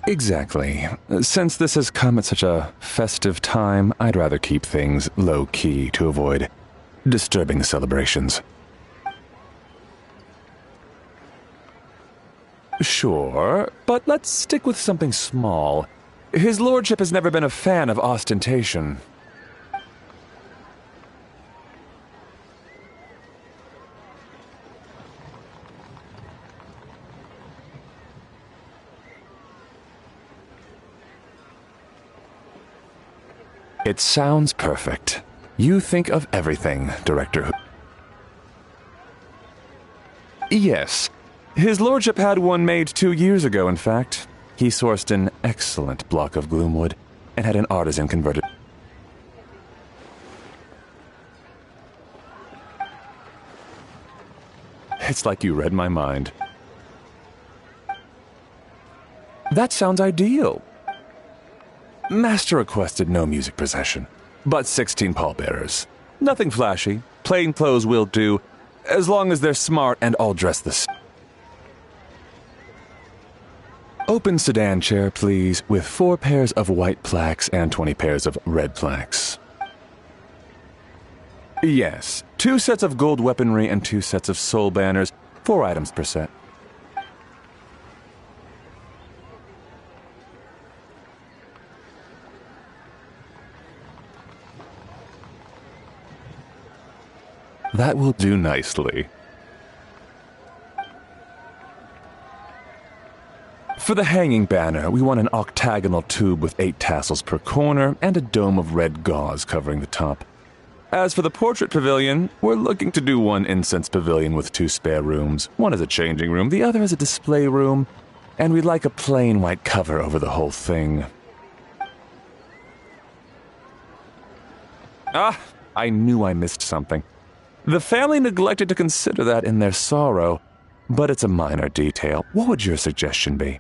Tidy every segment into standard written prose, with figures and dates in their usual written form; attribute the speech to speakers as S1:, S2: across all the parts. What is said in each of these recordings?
S1: Exactly. Since this has come at such a festive time, I'd rather keep things low-key to avoid disturbing the celebrations. Sure, but let's stick with something small. His lordship has never been a fan of ostentation. It sounds perfect. You think of everything, Director. Yes. His lordship had one made 2 years ago, in fact. He sourced an excellent block of gloomwood and had an artisan convert it. It's like you read my mind. That sounds ideal. Master requested no music procession, but 16 pallbearers. Nothing flashy. Plain clothes will do, as long as they're smart and all dressed the same. Open sedan chair, please, with 4 pairs of white plaques and 20 pairs of red plaques. Yes, 2 sets of gold weaponry and 2 sets of soul banners, 4 items per set. That will do nicely. For the hanging banner, we want an octagonal tube with 8 tassels per corner and a dome of red gauze covering the top. As for the portrait pavilion, we're looking to do one incense pavilion with 2 spare rooms. One is a changing room, the other is a display room, and we'd like a plain white cover over the whole thing. Ah, I knew I missed something. The family neglected to consider that in their sorrow, but it's a minor detail. What would your suggestion be?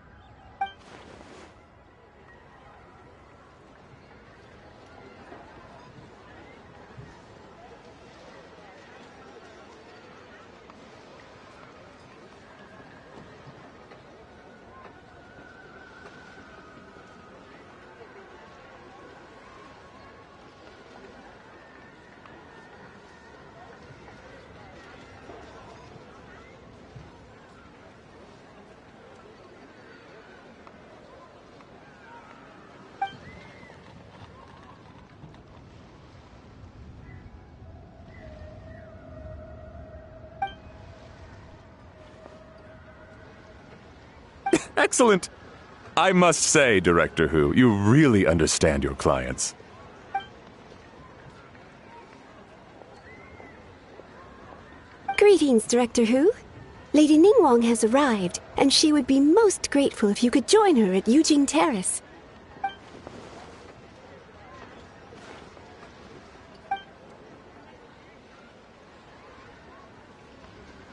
S1: Excellent! I must say, Director Who, you really understand your clients.
S2: Greetings, Director Who. Lady Ningguang has arrived, and she would be most grateful if you could join her at Yujing Terrace.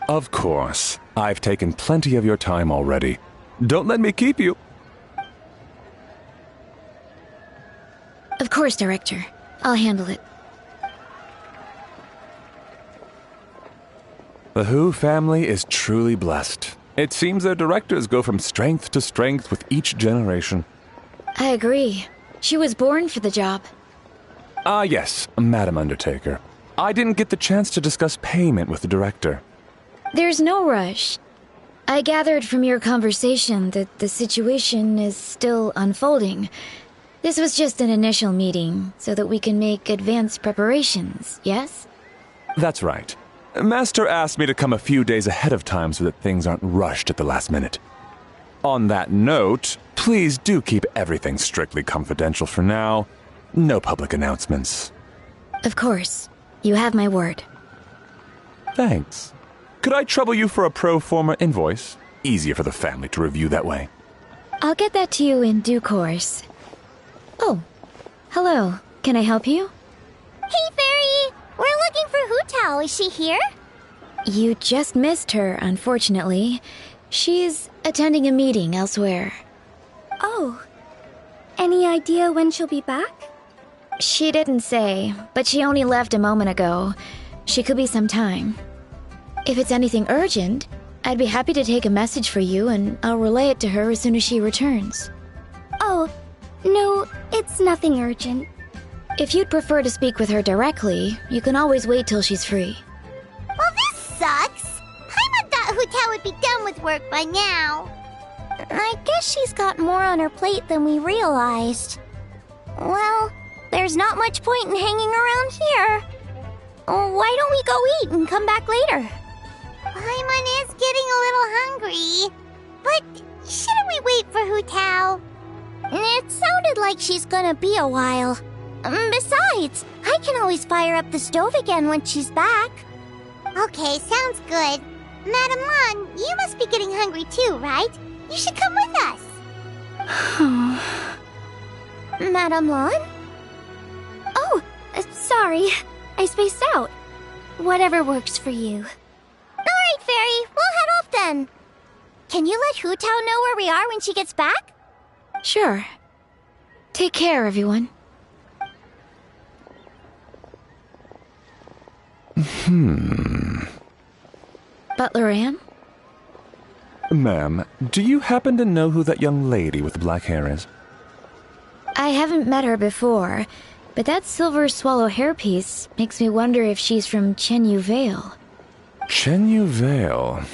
S1: Of course. I've taken plenty of your time already. Don't let me keep you.
S3: Of course, Director. I'll handle it.
S1: The Who family is truly blessed. It seems their directors go from strength to strength with each generation.
S3: I agree. She was born for the job.
S1: Ah, yes, Madam Undertaker. I didn't get the chance to discuss payment with the director.
S3: There's no rush. I gathered from your conversation that the situation is still unfolding. This was just an initial meeting, so that we can make advanced preparations, yes?
S1: That's right. Master asked me to come a few days ahead of time so that things aren't rushed at the last minute. On that note, please do keep everything strictly confidential for now. No public announcements.
S3: Of course. You have my word.
S1: Thanks. Could I trouble you for a pro forma invoice? Easier for the family to review that way.
S3: I'll get that to you in due course. Oh, hello. Can I help you?
S4: Hey, Fairy! We're looking for Hu Tao. Is she here?
S3: You just missed her, unfortunately. She's attending a meeting elsewhere.
S4: Oh. Any idea when she'll be back?
S3: She didn't say, but she only left a moment ago. She could be some time. If it's anything urgent, I'd be happy to take a message for you and I'll relay it to her as soon as she returns.
S4: Oh, no, it's nothing urgent.
S3: If you'd prefer to speak with her directly, you can always wait till she's free.
S5: Well, this sucks. Paimon thought Hu would be done with work by now.
S4: I guess she's got more on her plate than we realized. Well, there's not much point in hanging around here. Why don't we go eat and come back later?
S5: Paimon is getting a little hungry. But shouldn't we wait for Hu?
S4: It sounded like she's gonna be a while. Besides, I can always fire up the stove again when she's back.
S5: Okay, sounds good. Madame Lan, you must be getting hungry too, right? You should come with us.
S4: Madame Lan? Oh, sorry. I spaced out. Whatever works for you. Alright, Fairy. We'll head off then. Can you let Hu know where we are when she gets back?
S3: Sure. Take care, everyone. Butler Anne?
S1: Ma'am, do you happen to know who that young lady with the black hair is?
S3: I haven't met her before, but that silver swallow hairpiece makes me wonder if she's from Chenyu Vale.
S1: Chenyu Vale,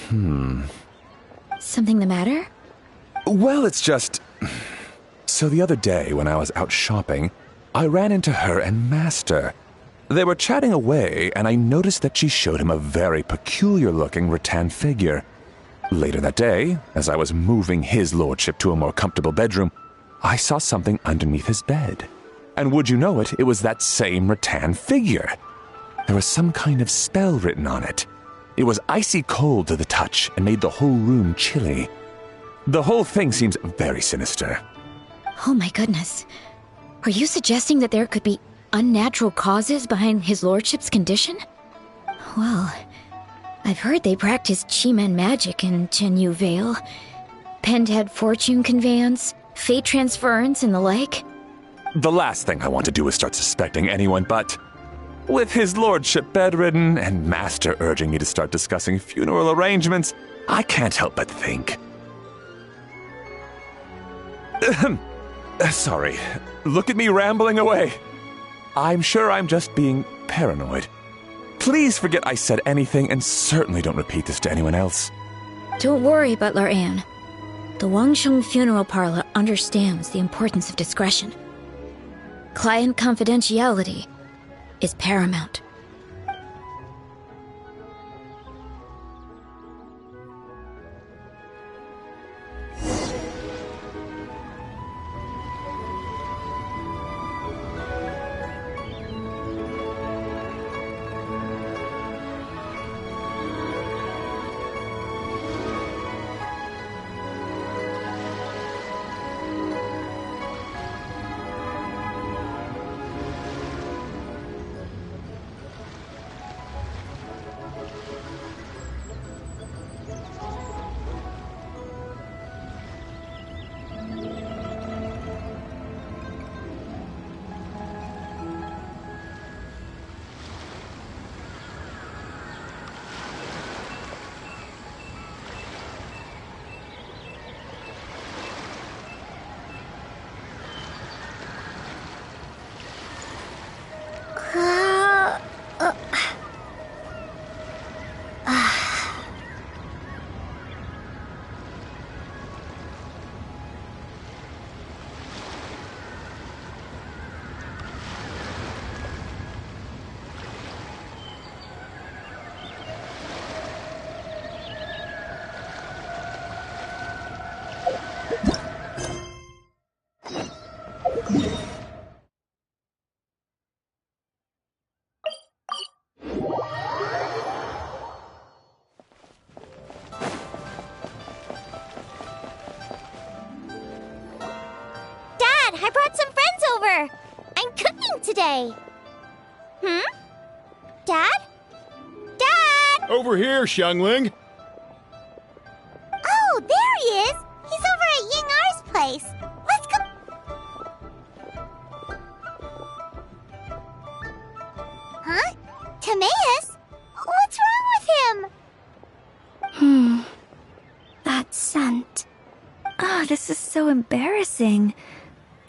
S3: Something the matter?
S1: Well, it's just... So the other day, when I was out shopping, I ran into her and Master. They were chatting away, and I noticed that she showed him a very peculiar-looking rattan figure. Later that day, as I was moving his lordship to a more comfortable bedroom, I saw something underneath his bed. And would you know it, it was that same rattan figure. There was some kind of spell written on it. It was icy cold to the touch and made the whole room chilly. The whole thing seems very sinister.
S3: Oh my goodness. Are you suggesting that there could be unnatural causes behind his lordship's condition? Well, I've heard they practice Chi-Men magic in Chenyu Vale. Pendhead fortune conveyance, fate transference, and the like.
S1: The last thing I want to do is start suspecting anyone, but... with his lordship bedridden and Master urging me to start discussing funeral arrangements, I can't help but think. Sorry. Look at me rambling away. I'm sure I'm just being paranoid. Please forget I said anything, and certainly don't repeat this to anyone else.
S3: Don't worry, Butler Anne. The Wangsheng Funeral Parlor understands the importance of discretion. Client confidentiality is paramount.
S4: I brought some friends over. I'm cooking today. Dad? Dad!
S6: Over here, Xiangling.
S5: Oh, there he is. He's over at Ying R's place. Let's go. Huh? Timaeus? What's wrong with him?
S4: That scent. Oh, this is so embarrassing.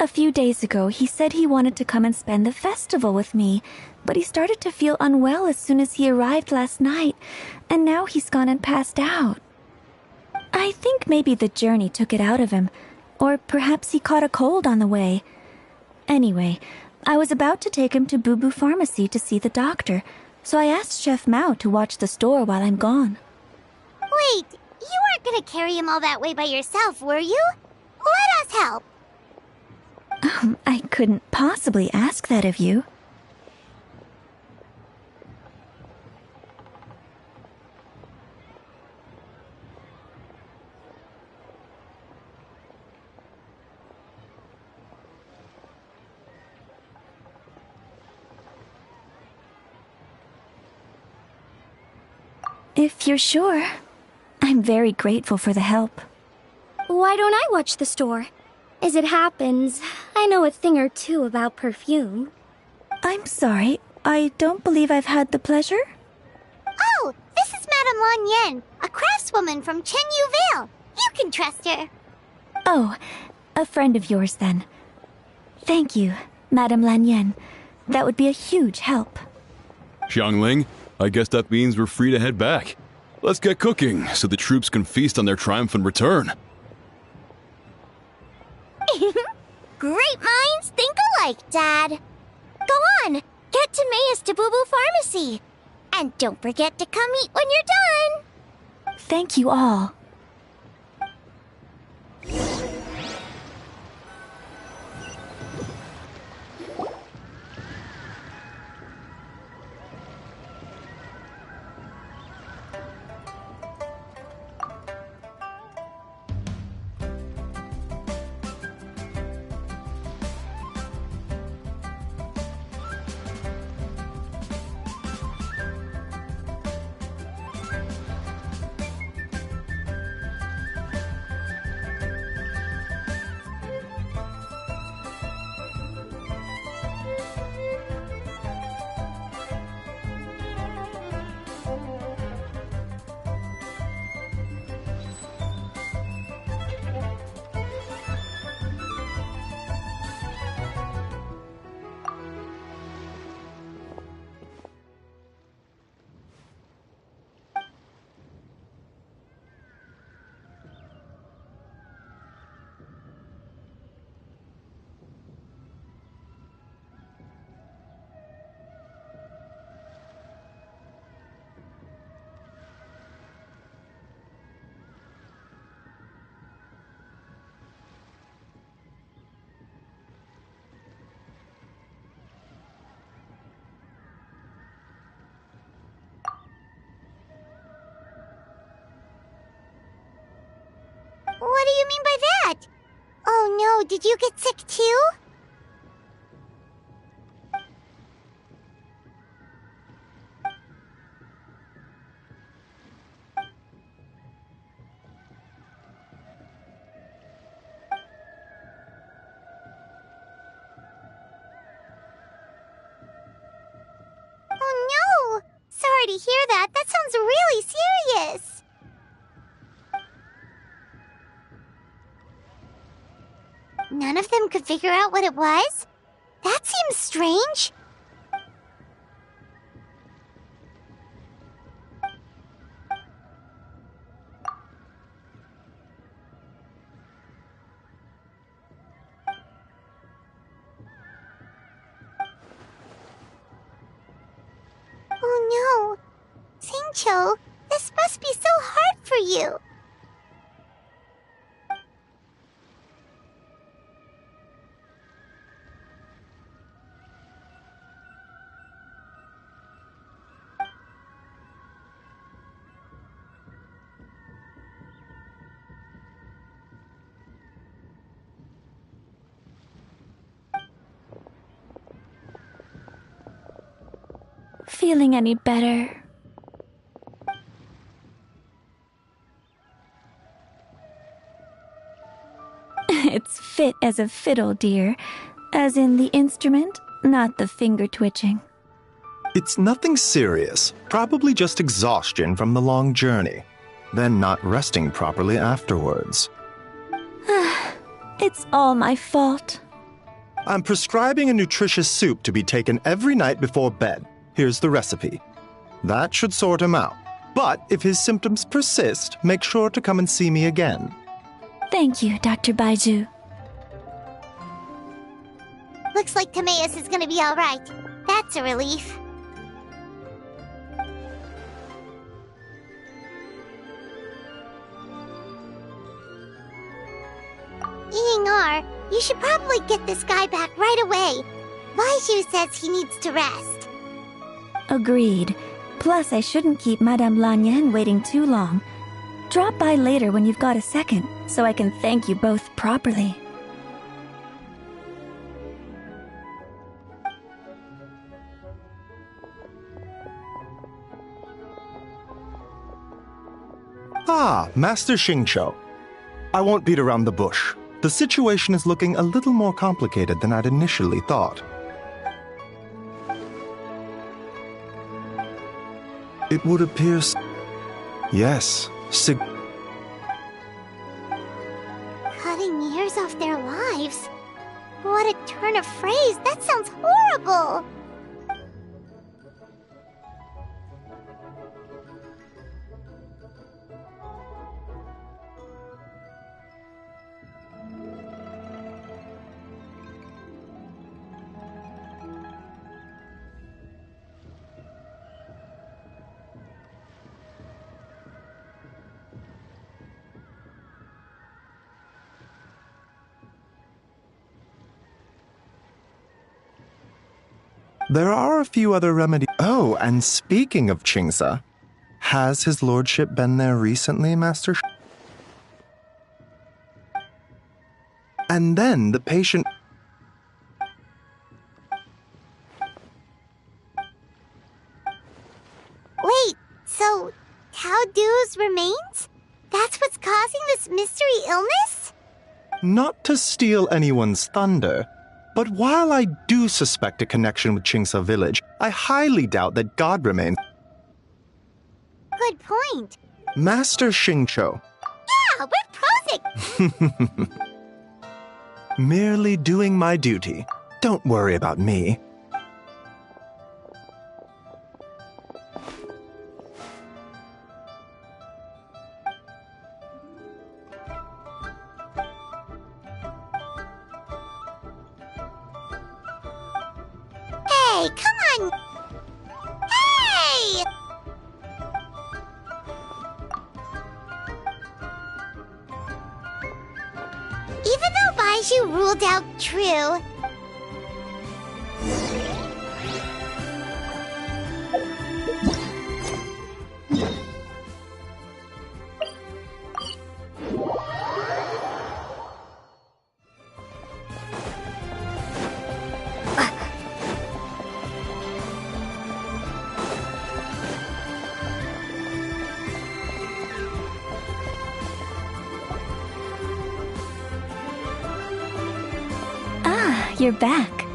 S6: A few days ago, he said he wanted to come and spend the festival with me, but he started to feel unwell as soon as he arrived last night, and now he's gone and passed out. I think maybe the journey took it out of him, or perhaps he caught a cold on the way. Anyway, I was about to take him to Boo Boo Pharmacy to see the doctor, so I asked Chef Mao to watch the store while I'm gone.
S5: Wait, you weren't gonna carry him all that way by yourself, were you? Let us help.
S6: I couldn't possibly ask that of you. If you're sure, I'm very grateful for the help.
S4: Why don't I watch the store? As it happens, I know a thing or two about perfume.
S6: I'm sorry, I don't believe I've had the pleasure.
S5: Oh, this is Madame Lan Yen, a craftswoman from Chen Yu Vale. You can trust her.
S6: Oh, a friend of yours then. Thank you, Madame Lan Yen. That would be a huge help.
S7: Xiangling, I guess that means we're free to head back. Let's get cooking so the troops can feast on their triumphant return.
S5: Great minds think alike, Dad. Go on, get Timaeus to Boo Boo Pharmacy. And don't forget to come eat when you're done.
S6: Thank you all.
S5: What do you mean by that? Oh no, did you get sick too? Oh no! Sorry to hear that. That sounds really serious. None of them could figure out what it was? That seems strange. Oh no. Singcho, this must be so hard for you.
S6: Feeling any better? It's fit as a fiddle, dear. As in the instrument, not the finger twitching.
S8: It's nothing serious. Probably just exhaustion from the long journey. Then not resting properly afterwards.
S6: It's all my fault.
S8: I'm prescribing a nutritious soup to be taken every night before bed. Here's the recipe. That should sort him out. But if his symptoms persist, make sure to come and see me again.
S6: Thank you, Dr. Baiju.
S5: Looks like Timaeus is gonna be alright. That's a relief. Yingar, you should probably get this guy back right away. Baiju says he needs to rest.
S6: Agreed. Plus, I shouldn't keep Madame Lanyan waiting too long. Drop by later when you've got a second, so I can thank you both properly.
S8: Ah, Master Xingqiu. I won't beat around the bush. The situation is looking a little more complicated than I'd initially thought. It would appear... Yes,
S5: Cutting years off their lives? What a turn of phrase! That sounds horrible!
S8: There are a few other remedies. Oh, and speaking of Qingsa, has his lordship been there recently, Master? And then the patient...
S5: Wait, so Tao Du's remains? That's what's causing this mystery illness?
S8: Not to steal anyone's thunder, but while I do suspect a connection with Qingsa village, I highly doubt that God remains.
S5: Good point.
S8: Master Xingqiu.
S5: Yeah, we're prosing!
S8: Merely doing my duty. Don't worry about me.
S5: Hey, come on! Hey! Even though Baiju ruled out true...
S6: You're back.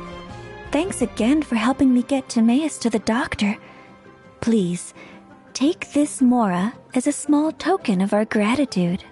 S6: Thanks again for helping me get Timaeus to the doctor. Please, take this Mora as a small token of our gratitude.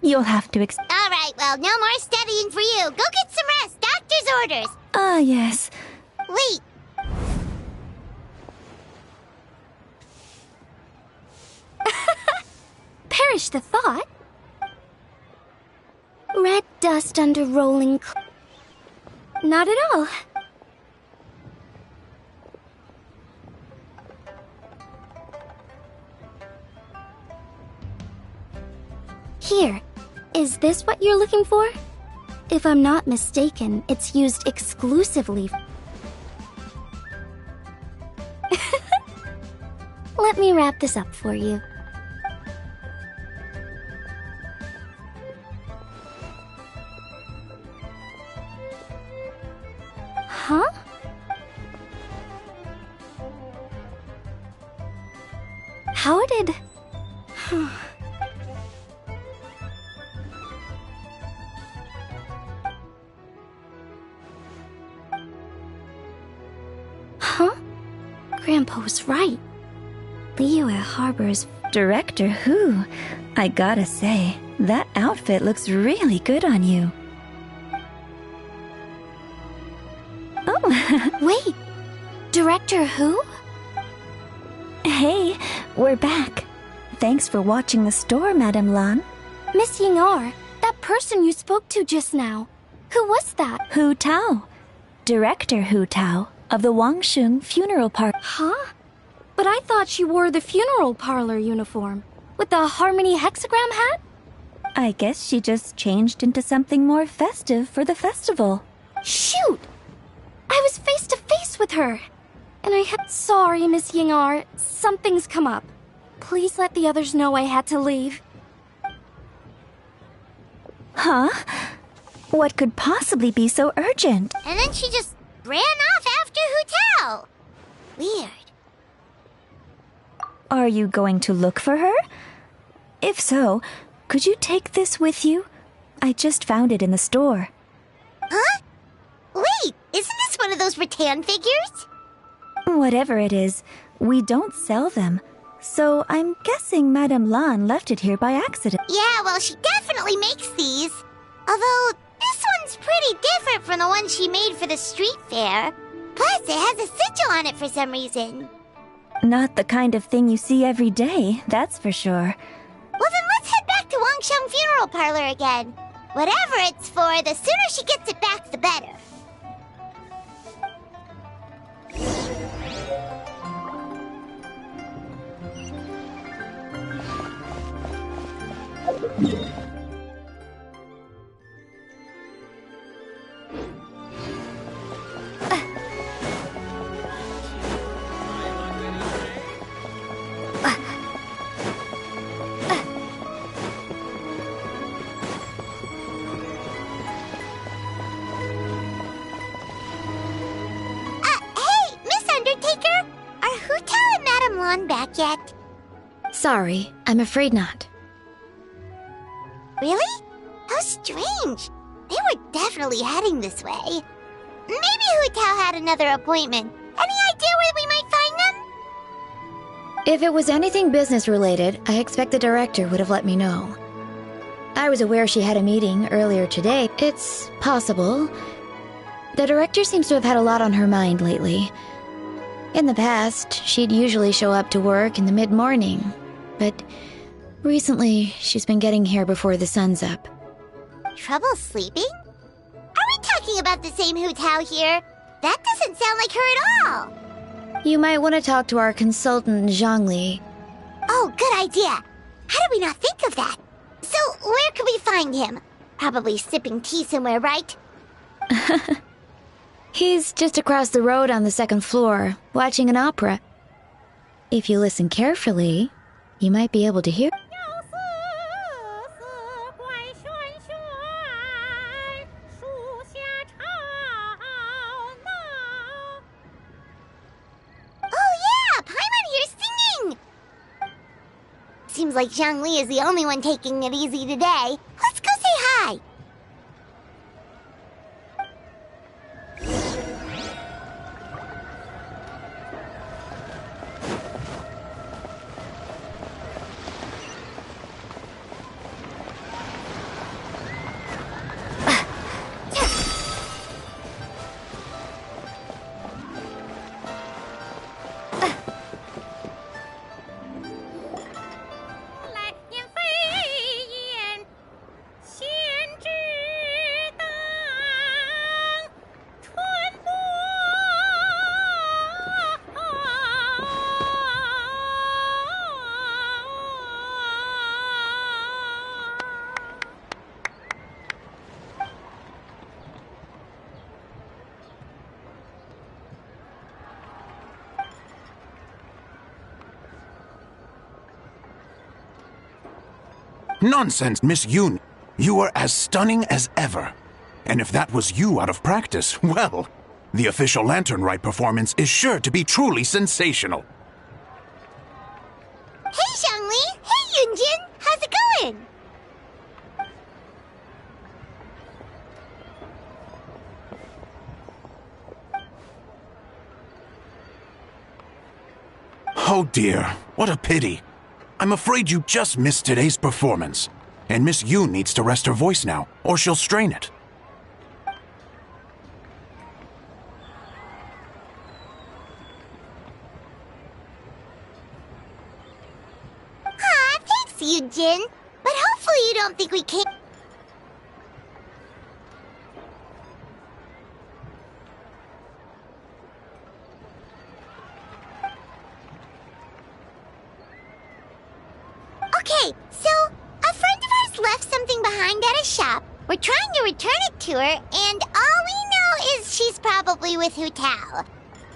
S6: You'll have to
S5: Alright, well, no more studying for you. Go get some rest. Doctor's orders.
S6: Ah, yes.
S5: Wait.
S4: Perish the thought. Red dust under rolling Not at all. Here. Is this what you're looking for? If I'm not mistaken, it's used exclusively. Let me wrap this up for you. Huh? How did... Huh? Grandpa was right. Leo at Harbor's...
S6: Director Who? I gotta say, that outfit looks really good on you. Oh,
S4: Wait! Director Who?
S6: hey, we're back. Thanks for watching the store, Madame Lan.
S4: Miss Ying-ar, that person you spoke to just now. Who was that?
S6: Hu Tao. Director Hu Tao of the Wangsheng Funeral Park.
S4: Huh? But I thought she wore the funeral parlor uniform. With the Harmony hexagram hat?
S6: I guess she just changed into something more festive for the festival.
S4: Shoot! I was face to face with her. And I had... Sorry, Miss Ying-ar. Something's come up. Please let the others know I had to leave.
S6: Huh? What could possibly be so urgent?
S5: And then she just ran off after Hu Tao. Weird.
S6: Are you going to look for her? If so, could you take this with you? I just found it in the store.
S5: Huh? Wait, isn't this one of those rattan figures?
S6: Whatever it is, we don't sell them. So I'm guessing Madame Lan left it here by accident.
S5: Yeah, well, she definitely makes these. Although, this one's pretty different from the one she made for the street fair. Plus, it has a sigil on it for some reason.
S6: Not the kind of thing you see every day, that's for sure.
S5: Well, then let's head back to Wangsheng Funeral Parlor again. Whatever it's for, the sooner she gets it back, the better. Back yet?
S3: Sorry, I'm afraid not.
S5: Really? How strange. They were definitely heading this way. Maybe Hu Tao had another appointment. Any idea where we might find them?
S3: If it was anything business related, I expect the director would have let me know. I was aware she had a meeting earlier today. It's possible. The director seems to have had a lot on her mind lately. In the past, she'd usually show up to work in the mid-morning, but recently she's been getting here before the sun's up.
S5: Trouble sleeping? Are we talking about the same Hu Tao here? That doesn't sound like her at all.
S3: You might want to talk to our consultant, Zhangli.
S5: Oh, good idea. How did we not think of that? So, where could we find him? Probably sipping tea somewhere, right?
S3: He's just across the road on the second floor, watching an opera. If you listen carefully, you might be able to hear...
S5: Oh yeah, Paimon here's singing! Seems like Zhangli is the only one taking it easy today. Let's go say hi!
S9: Nonsense, Miss Yoon. You are as stunning as ever. And if that was you out of practice, well, The official Lantern Rite performance is sure to be truly sensational.
S5: Hey, Zhongli! Hey, Yunjin! How's it going?
S9: Oh dear, what a pity. I'm afraid you just missed today's performance. And Miss Yoon needs to rest her voice now, or she'll strain it.
S5: Aw, thanks, Yunjin. But hopefully you don't think we can't... Okay, so a friend of ours left something behind at a shop. We're trying to return it to her, and all we know is she's probably with Hu Tao.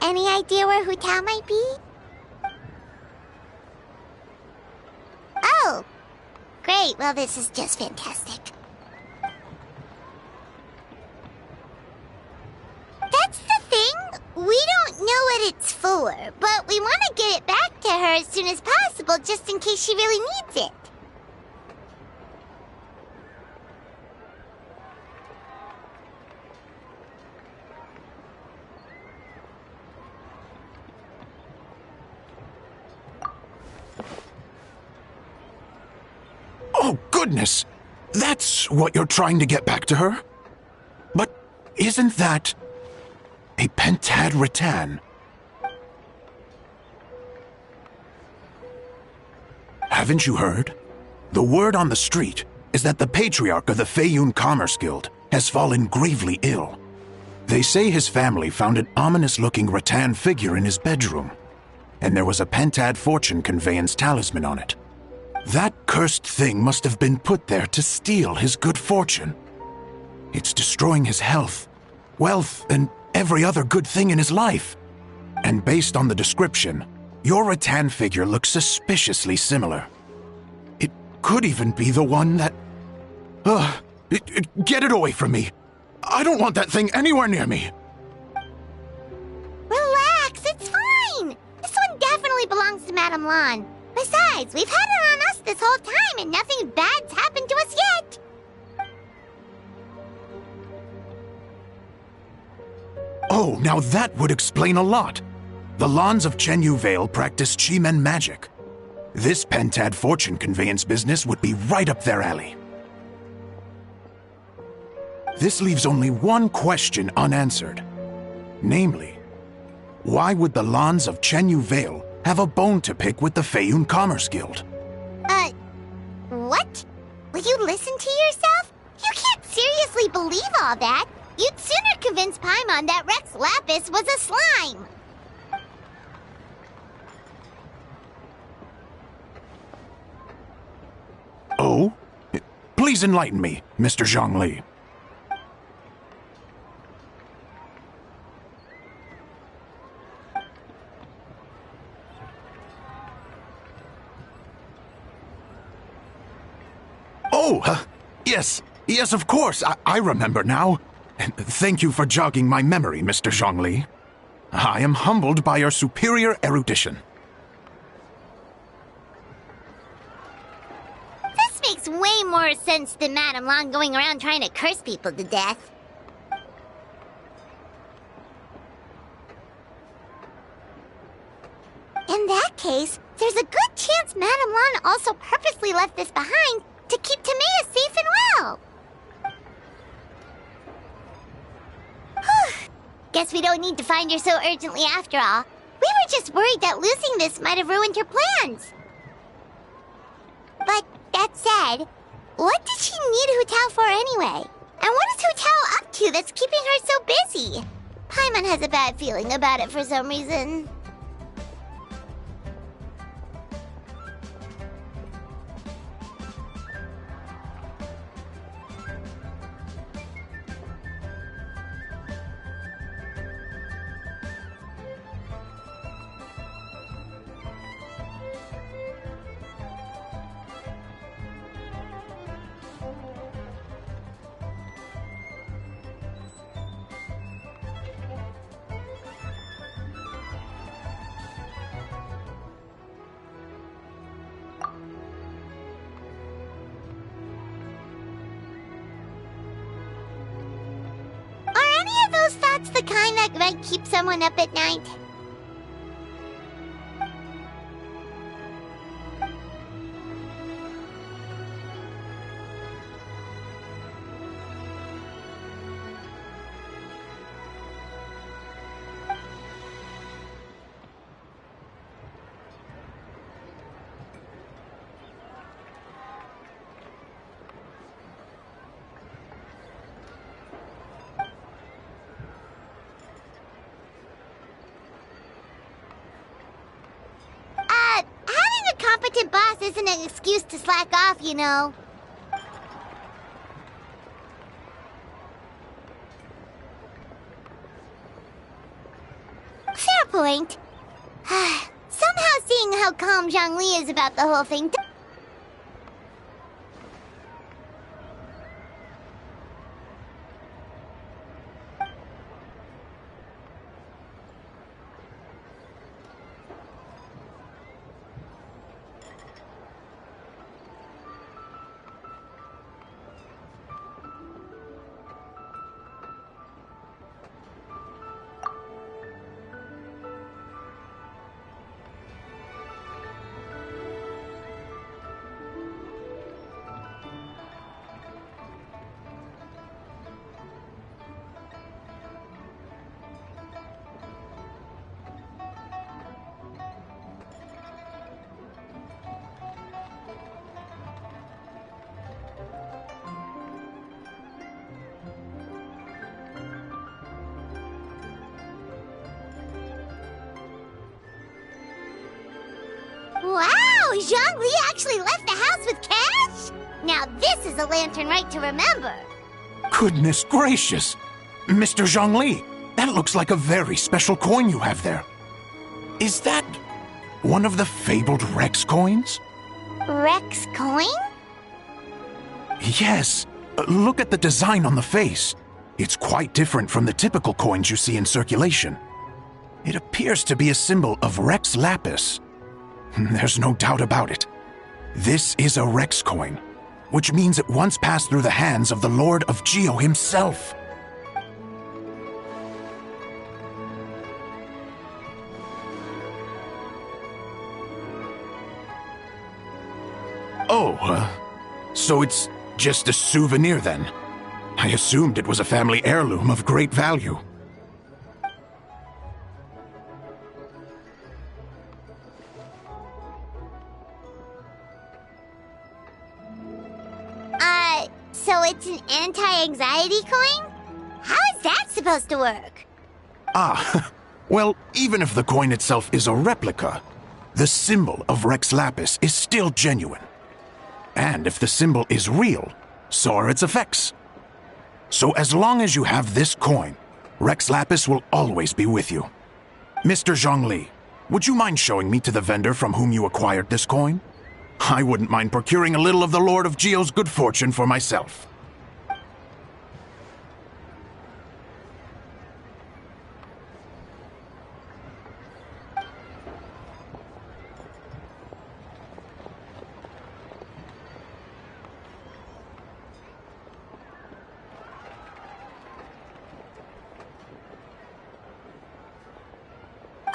S5: Any idea where Hu Tao might be? Oh, great. Well, this is just fantastic. That's the thing. We don't know what it's for, but we want to get it back to her as soon as possible just in case she really needs it.
S9: Oh, goodness! That's what you're trying to get back to her? But isn't that a pentad rattan? Haven't you heard? The word on the street is that the patriarch of the Feiyun Commerce Guild has fallen gravely ill. They say his family found an ominous-looking rattan figure in his bedroom, and there was a pentad fortune conveyance talisman on it. That cursed thing must have been put there to steal his good fortune. It's destroying his health, wealth, and every other good thing in his life. And based on the description, your rattan figure looks suspiciously similar. It could even be the one that... get it away from me! I don't want that thing anywhere near me!
S5: Relax, it's fine! This one definitely belongs to Madame Lan. Besides, we've had it on us this whole time and nothing bad's happened to us yet!
S9: Oh, now that would explain a lot. The Lans of Chenyu Vale practice Chi-Men magic. This pentad fortune conveyance business would be right up their alley. This leaves only one question unanswered. Namely, why would the Lans of Chenyu Vale have a bone to pick with the Feiyun Commerce Guild?
S5: What? Will you listen to yourself? You can't seriously believe all that. You'd sooner convince Paimon that Rex Lapis was a slime.
S9: Oh? Please enlighten me, Mr. Zhongli. Oh, yes, of course. I remember now. Thank you for jogging my memory, Mr. Zhongli. I am humbled by your superior erudition.
S5: This makes way more sense than Madame Lan going around trying to curse people to death. In that case, there's a good chance Madame Lan also purposely left this behind to keep Tamea safe and well. Guess we don't need to find her so urgently after all. We were just worried that losing this might have ruined her plans. But that said, what did she need Hu Tao for anyway? And what is Hu Tao up to that's keeping her so busy? Paimon has a bad feeling about it for some reason. that's the kind that might keep someone up at night. Competent boss isn't an excuse to slack off, you know. Fair point. Somehow seeing how calm Zhongli is about the whole thing... Wow! Zhongli actually left the house with cash? Now this is a lantern right to remember.
S9: Goodness gracious! Mr. Zhongli, that looks like a very special coin you have there. Is that one of the fabled Rex coins?
S5: Rex coin?
S9: Yes. Look at the design on the face. It's quite different from the typical coins you see in circulation. It appears to be a symbol of Rex Lapis. There's no doubt about it. This is a Rex coin, which means it once passed through the hands of the Lord of Geo himself. Oh, so it's just a souvenir then? I assumed it was a family heirloom of great value.
S5: So it's an anti-anxiety coin? How is that supposed to work?
S9: Well, even if the coin itself is a replica, the symbol of Rex Lapis is still genuine. And if the symbol is real, so are its effects. So as long as you have this coin, Rex Lapis will always be with you. Mr. Zhongli, would you mind showing me to the vendor from whom you acquired this coin? I wouldn't mind procuring a little of the Lord of Geo's good fortune for myself.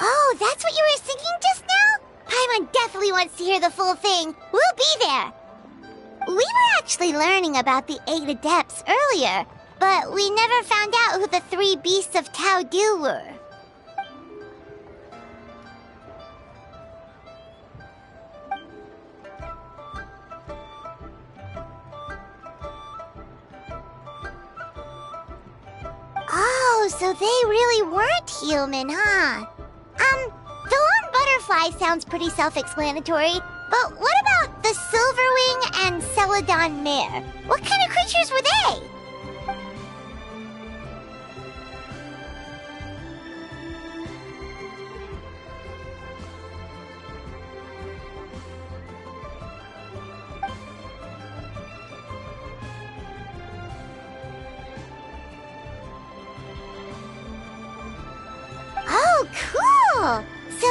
S5: Oh, that's what you were singing just now? Paimon definitely wants to hear the full thing. We'll be there. We were actually learning about the 8 Adepts earlier, but we never found out who the 3 Beasts of Tao Du were. Oh, so they really weren't human, huh? The lone butterfly sounds pretty self-explanatory, but what about the Silverwing and Celadon mare? What kind of creatures were they? Oh, cool! So,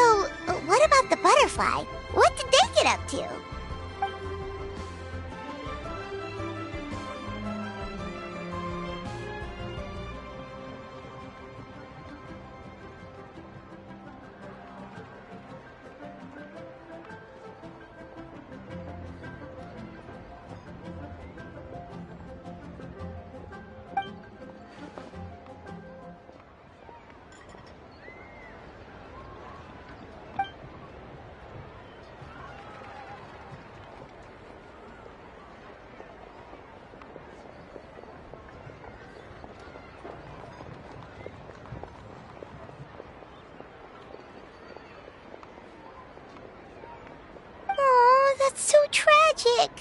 S5: what about the butterfly? What did they get up to? chick.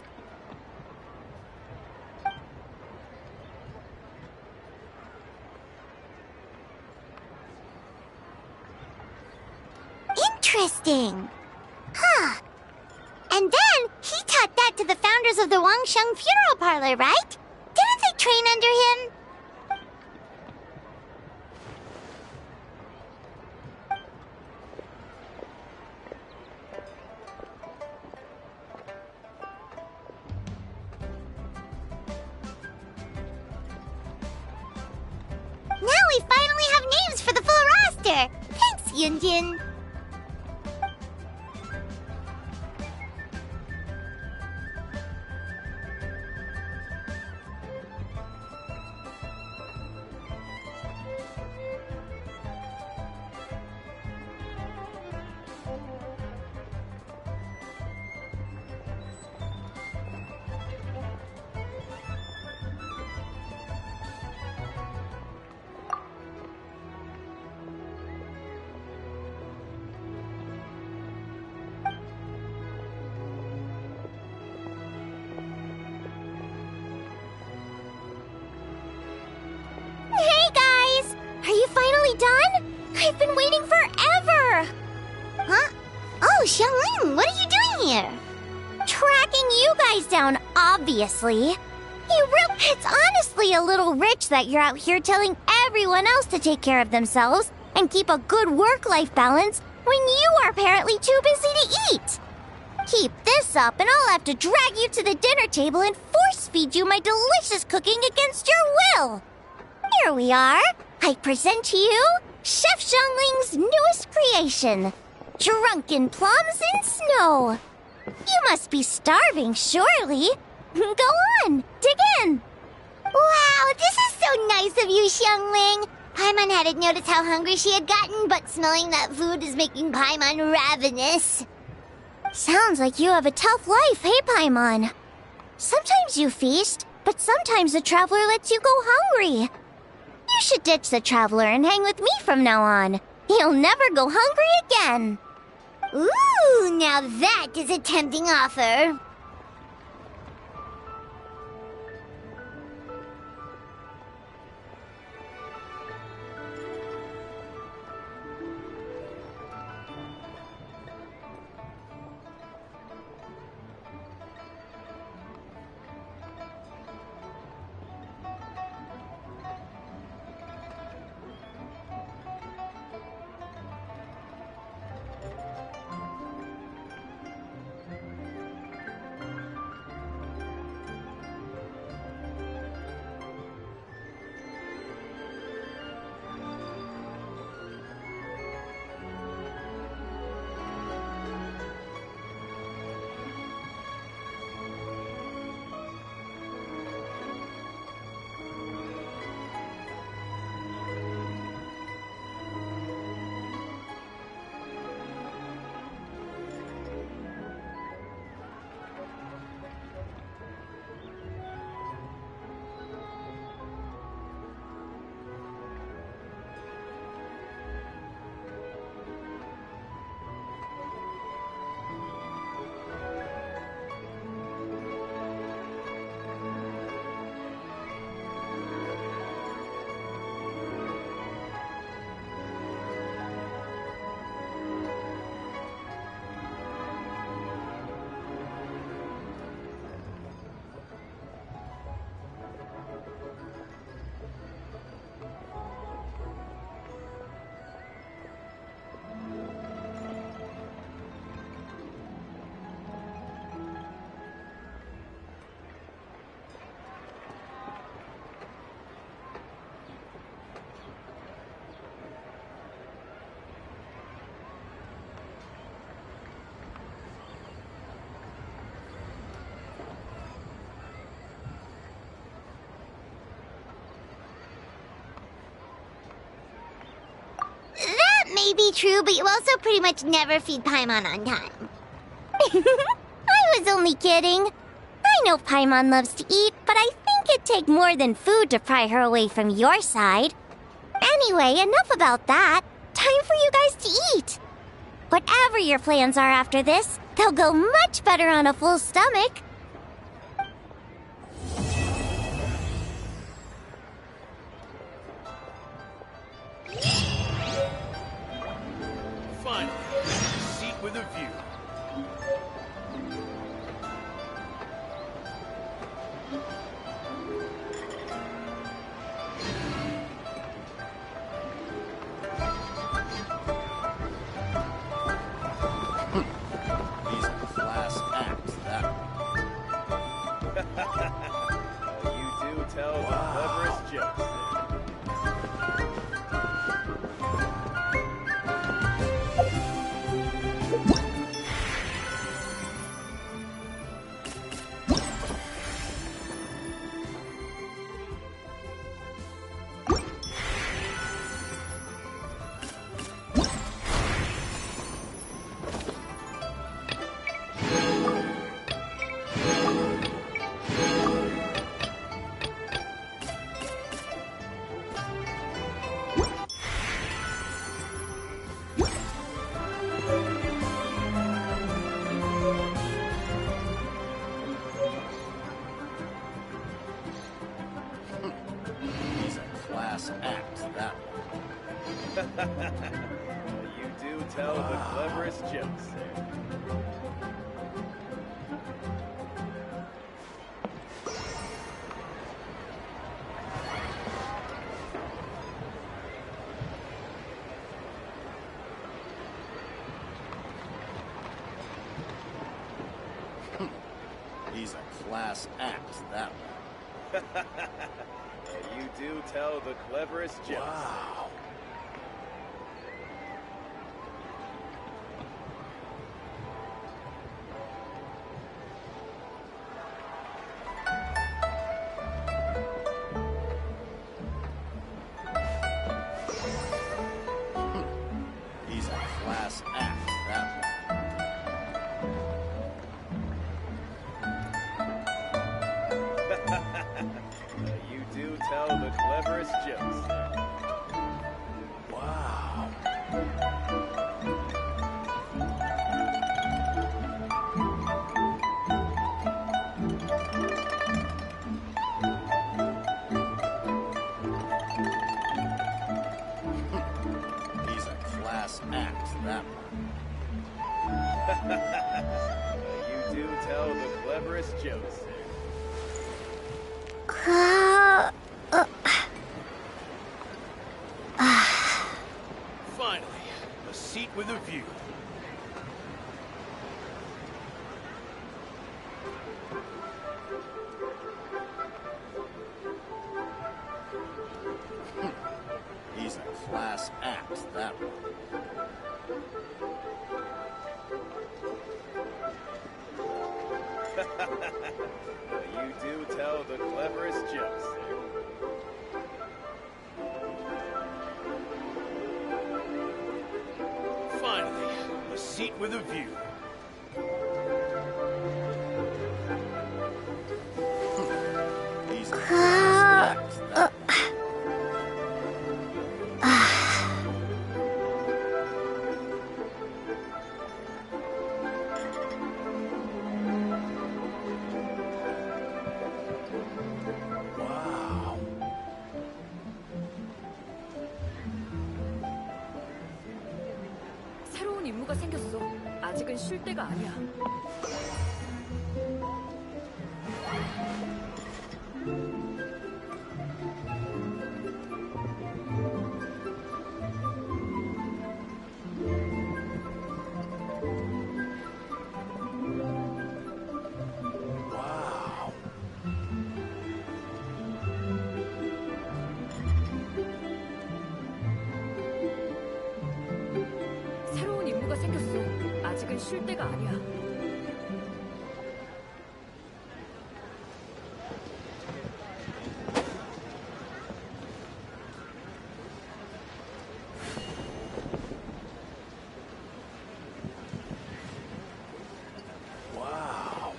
S5: Interesting. Huh. And then he taught that to the founders of the Wangsheng Funeral Parlor, right? Didn't they train under him? Now we finally have names for the full roster. Thanks, Yunjin. Done? I've been waiting forever! Huh? Oh, Xiangling, what are you doing here? Tracking you guys down, obviously. It's honestly a little rich that you're out here telling everyone else to take care of themselves and keep a good work-life balance when you are apparently too busy to eat. Keep this up and I'll have to drag you to the dinner table and force-feed you my delicious cooking against your will. Here we are. I present to you Chef Xiangling's newest creation, Drunken Plums in Snow. You must be starving, surely. Go on, dig in. Wow, this is so nice of you, Xiangling. Paimon hadn't noticed how hungry she had gotten, but smelling that food is making Paimon ravenous. Sounds like you have a tough life, hey, Paimon? Sometimes you feast, but sometimes the traveler lets you go hungry. You should ditch the traveler and hang with me from now on. You'll never go hungry again. Ooh, now that is a tempting offer. May be true, but you also pretty much never feed Paimon on time. I was only kidding. I know Paimon loves to eat, but I think it'd take more than food to pry her away from your side. Anyway, enough about that. Time for you guys to eat. Whatever your plans are after this, they'll go much better on a full stomach.
S10: You do tell the cleverest jokes, sir.
S11: He's a class act, that one.
S10: You do tell the cleverest jokes.
S11: Wow. He's a class act, that one.
S10: You do tell the cleverest jokes, sir.
S11: Wow. He's a class act, that one.
S10: You do tell the cleverest jokes, sir.
S11: Finally, a seat with a view. He's a class act, that one.
S10: You do tell the cleverest jokes, sir.
S11: Finally, a seat with a view. He's a class act, that one. Wow.
S12: 새로운 임무가 생겼어. 아직은 쉴 때가 아니야.
S11: 와우.
S12: 새로운 임무가 생겼어. 아직은 쉴 때가 아니야.
S11: 와우.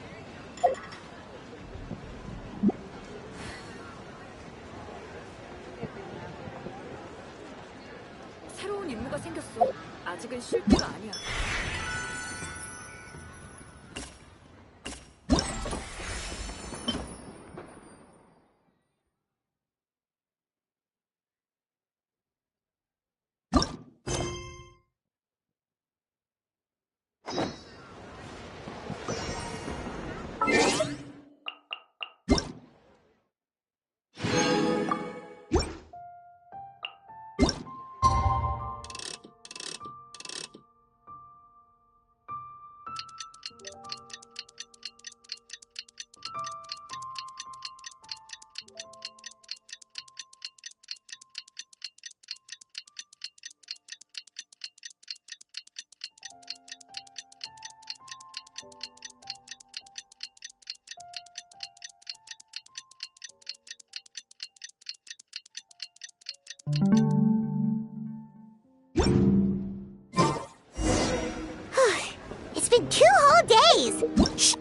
S12: 새로운 임무가 생겼어. 아직은 쉴 때가 아니야.
S5: It's been 2 whole days! Shh.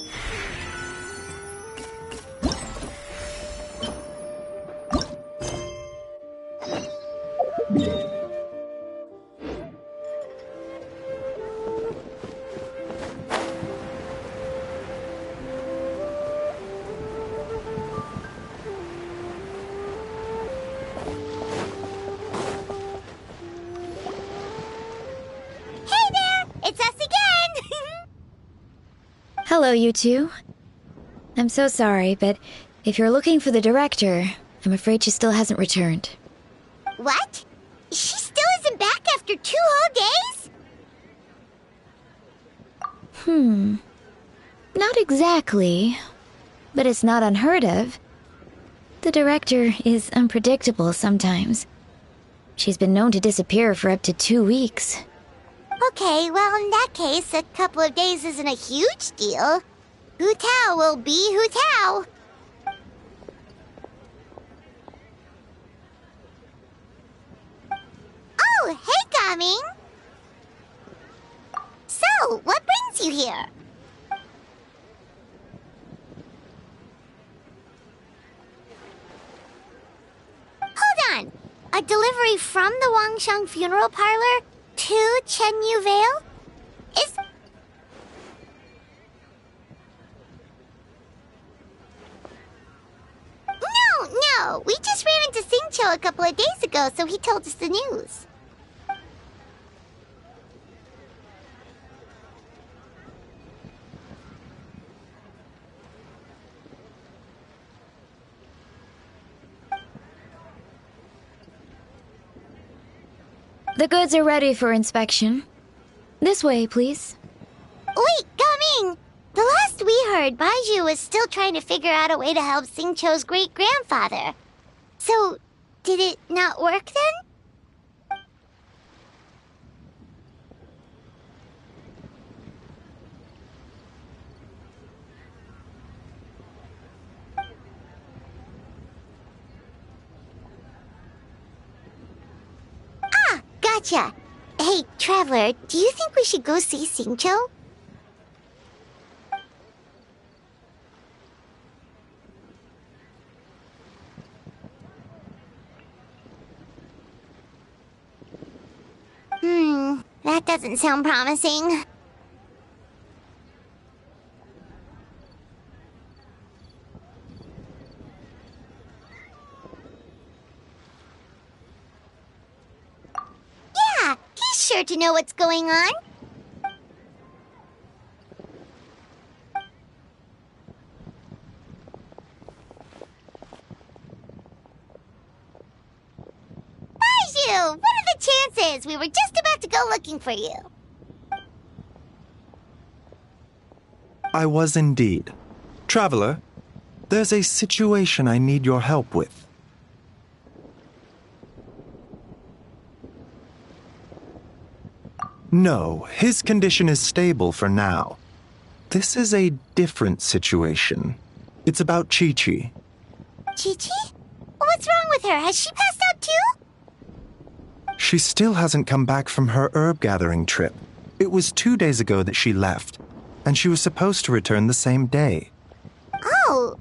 S3: Hello, you two. I'm so sorry, but if you're looking for the director, I'm afraid she still hasn't returned.
S5: What? She still isn't back after 2 whole days?
S3: Not exactly, but it's not unheard of. The director is unpredictable sometimes. She's been known to disappear for up to 2 weeks.
S5: Okay, well, in that case, a couple of days isn't a huge deal. Hu Tao will be Hu Tao. Oh, hey, Gaming. So, what brings you here? Hold on. A delivery from the Wangsheng funeral parlor to Chenyu Vale? Is... No. We just ran into Xingqiu a couple of days ago, so he told us the news.
S3: The goods are ready for inspection. This way, please.
S5: Wait, Gaming! The last we heard, Baiju was still trying to figure out a way to help Xingqiu's great-grandfather. So, did it not work then? Ah, gotcha. Hey, Traveler, do you think we should go see Xingqiu? That doesn't sound promising. Yeah, he's sure to know what's going on. Baiju, what are the chances? We were just about to go looking for you.
S8: I was indeed. Traveler, there's a situation I need your help with. No, his condition is stable for now. This is a different situation. It's about Chi-Chi.
S5: Chi-Chi? What's wrong with her? Has she passed out too?
S8: She still hasn't come back from her herb-gathering trip. It was 2 days ago that she left, and she was supposed to return the same day.
S5: Oh,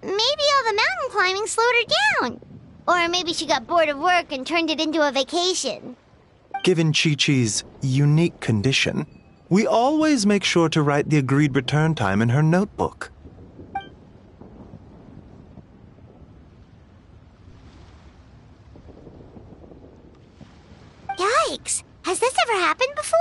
S5: maybe all the mountain climbing slowed her down. Or maybe she got bored of work and turned it into a vacation.
S8: Given Chi-Chi's unique condition, we always make sure to write the agreed return time in her notebook.
S5: Yikes! Has this ever happened before?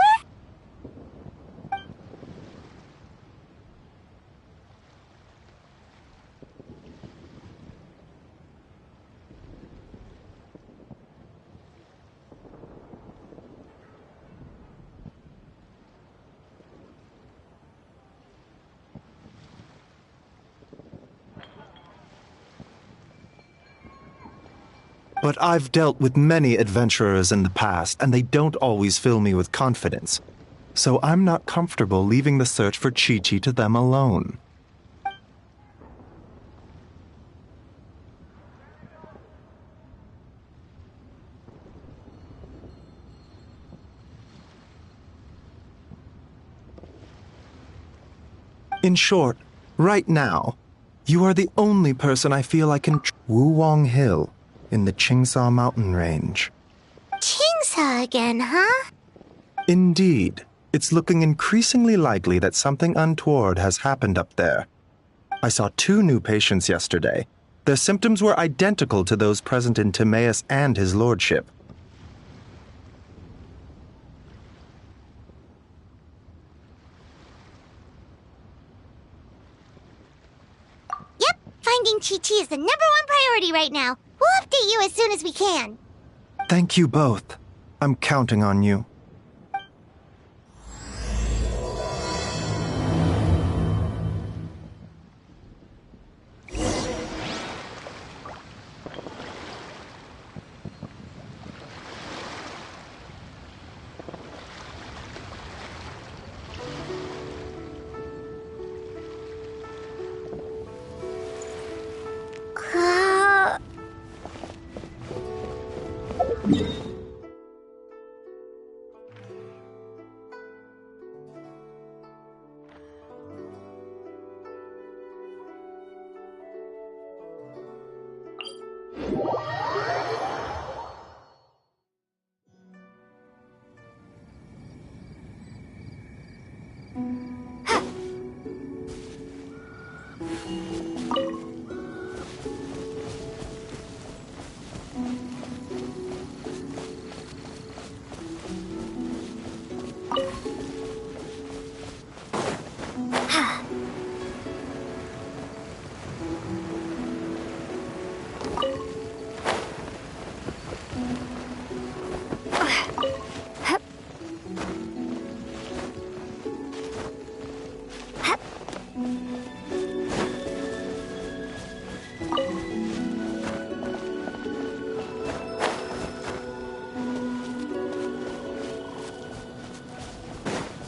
S8: But I've dealt with many adventurers in the past, and they don't always fill me with confidence. So I'm not comfortable leaving the search for Chi-Chi to them alone. In short, right now, you are the only person I feel I can Wuwang Hill in the Qingsa mountain range.
S5: Qingsa again, huh?
S8: Indeed. It's looking increasingly likely that something untoward has happened up there. I saw 2 new patients yesterday. Their symptoms were identical to those present in Timaeus and his lordship.
S5: finding Chi-Chi is the number one priority right now. We'll update you as soon as we can.
S8: Thank you both. I'm counting on you.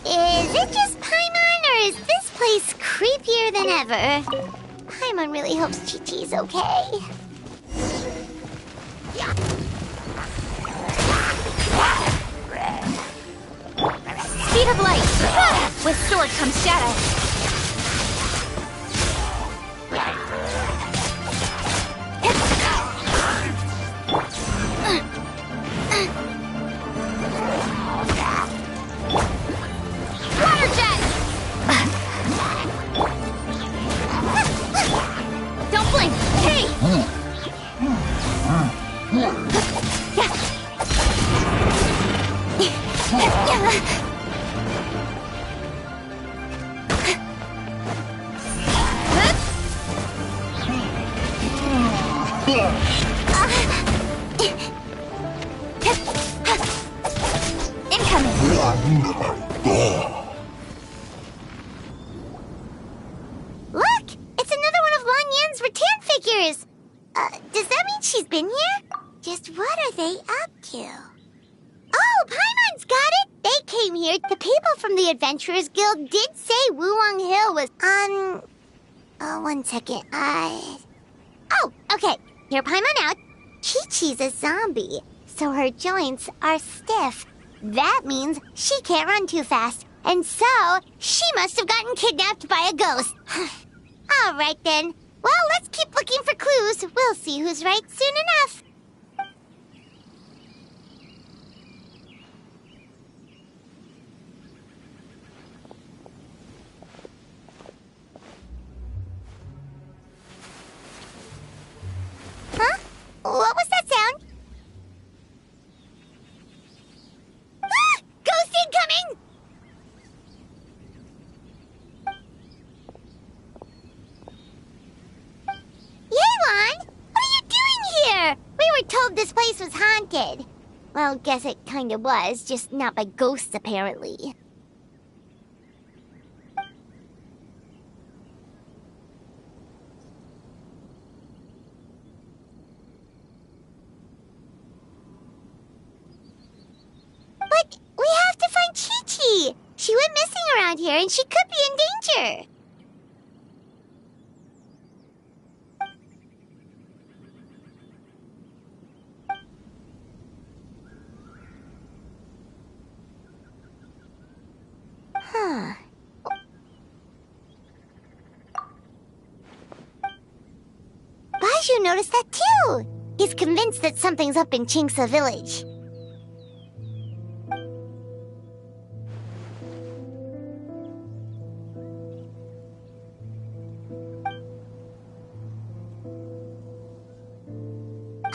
S5: Is it just Paimon, or is this place creepier than ever? Paimon really hopes Chi-Chi's okay.
S12: Speed of light! With sword comes shadow. Water jet! Don't blink! Hey!
S5: Look! It's another one of Lan Yan's rattan figures! Does that mean she's been here? Just what are they up to? Oh, Paimon's got it! They came here. The people from the Adventurers Guild did say Wuwang Hill was on... one second. Oh, okay. Hear Paimon out. Chi-Chi's a zombie, so her joints are stiff. That means she can't run too fast. And so, she must have gotten kidnapped by a ghost. All right, then. Well, let's keep looking for clues. We'll see who's right soon enough. Huh? What was that sound? Ah! Ghost incoming! Yelan! What are you doing here? We were told this place was haunted. Well, guess it kinda was, just not by ghosts, apparently. But we have to find Chi-Chi! She went missing around here and she could be in danger. Huh. Baiju noticed that too! He's convinced that something's up in Chingsa village.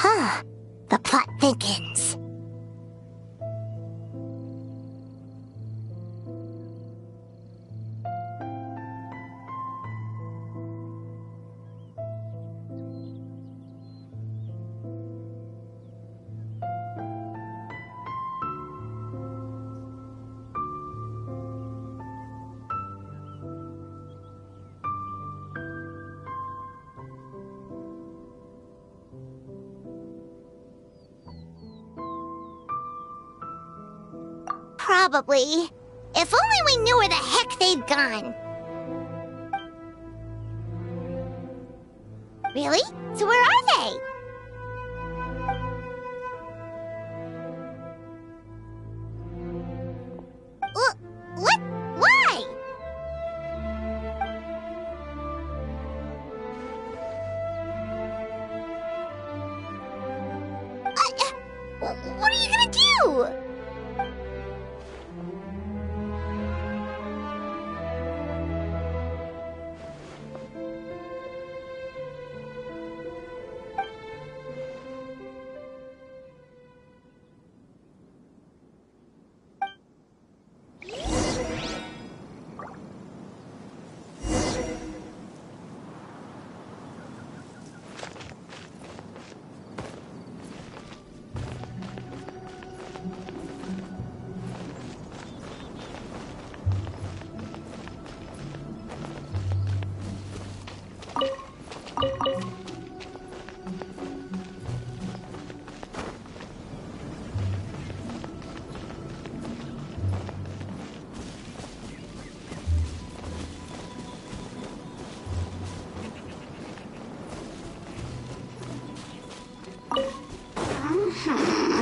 S5: Huh. The plot thickens. Probably. If only we knew where the heck they'd gone. Really? So where are they? What? Why? What are you gonna do?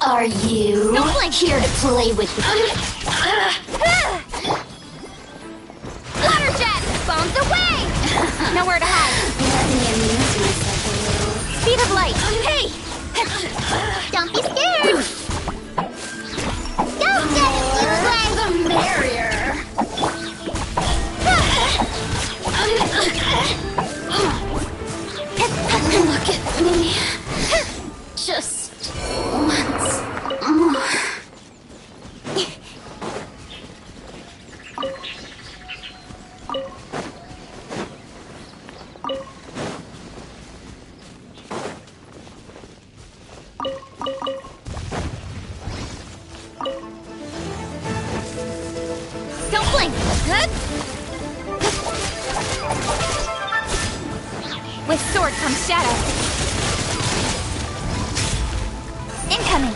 S13: Are you here to play with me?
S12: Water jet! Bombs away! Nowhere to hide.
S13: Let me amuse myself a little.
S12: Speed of light. Hey!
S5: Don't be scared! Don't get it, you guys!
S13: The merrier. Look at me. Just once more.
S12: Don't blink! With sword comes shadow. Incoming!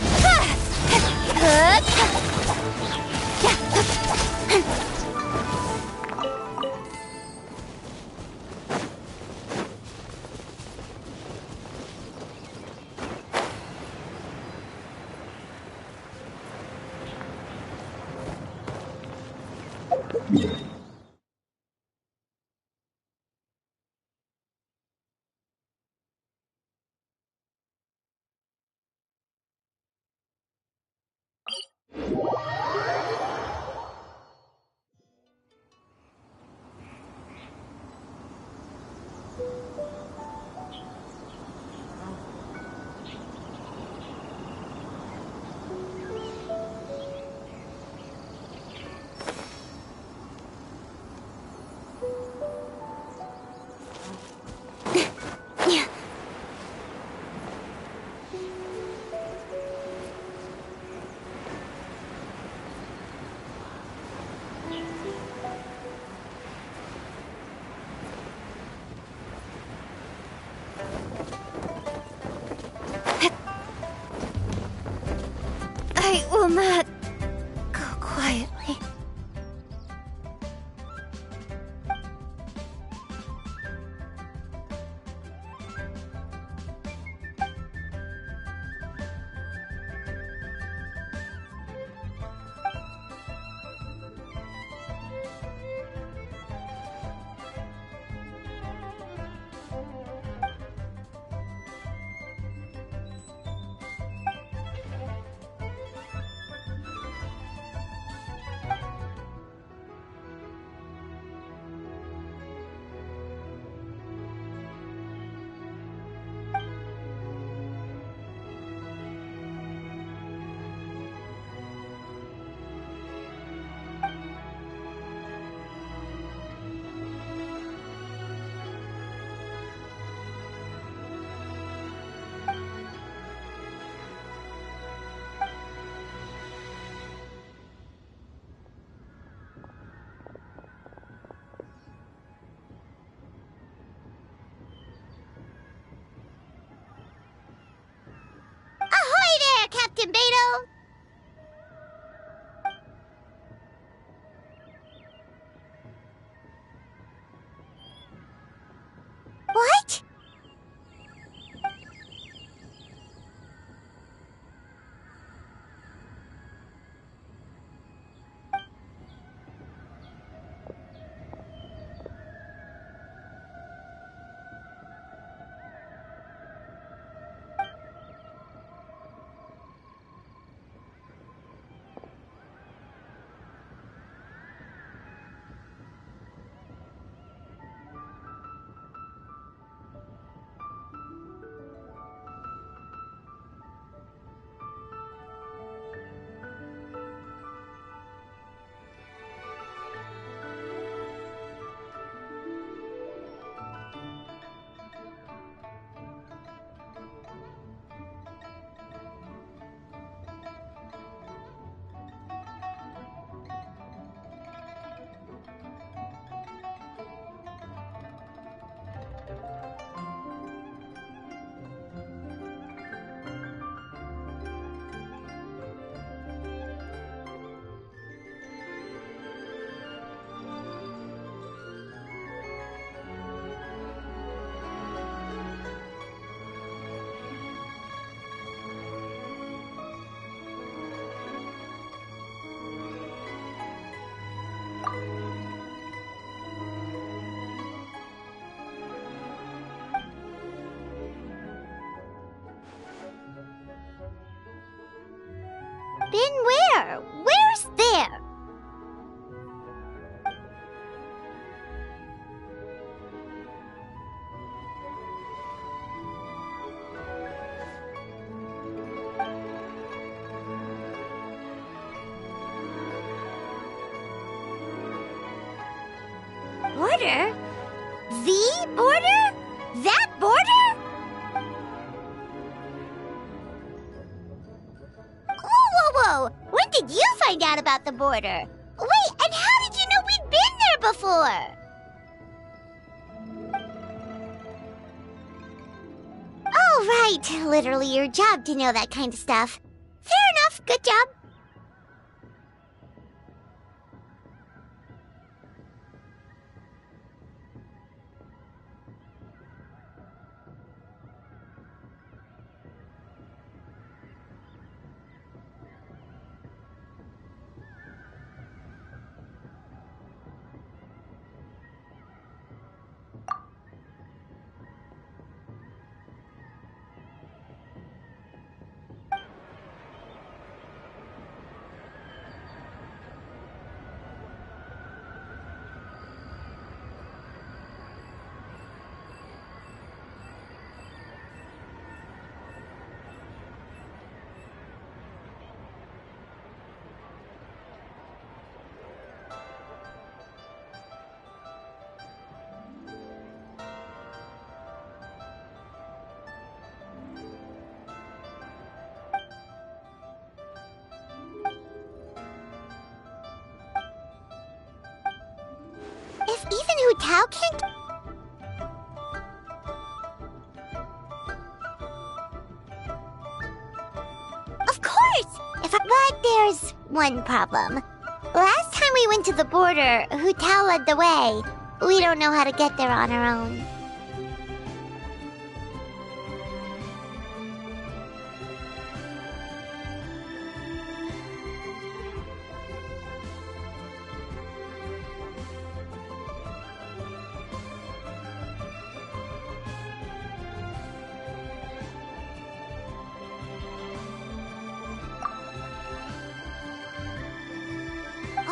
S5: Been where? Where's there? Border? The border? That border? Whoa! When did you find out about the border? Wait, and how did you know we'd been there before? Oh, right. Literally your job to know that kind of stuff. Fair enough. Good job. If even Hu Tao can't... Of course! But there's one problem. Last time we went to the border, Hu Tao led the way. We don't know how to get there on our own.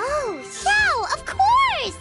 S5: Oh, Xiao, of course!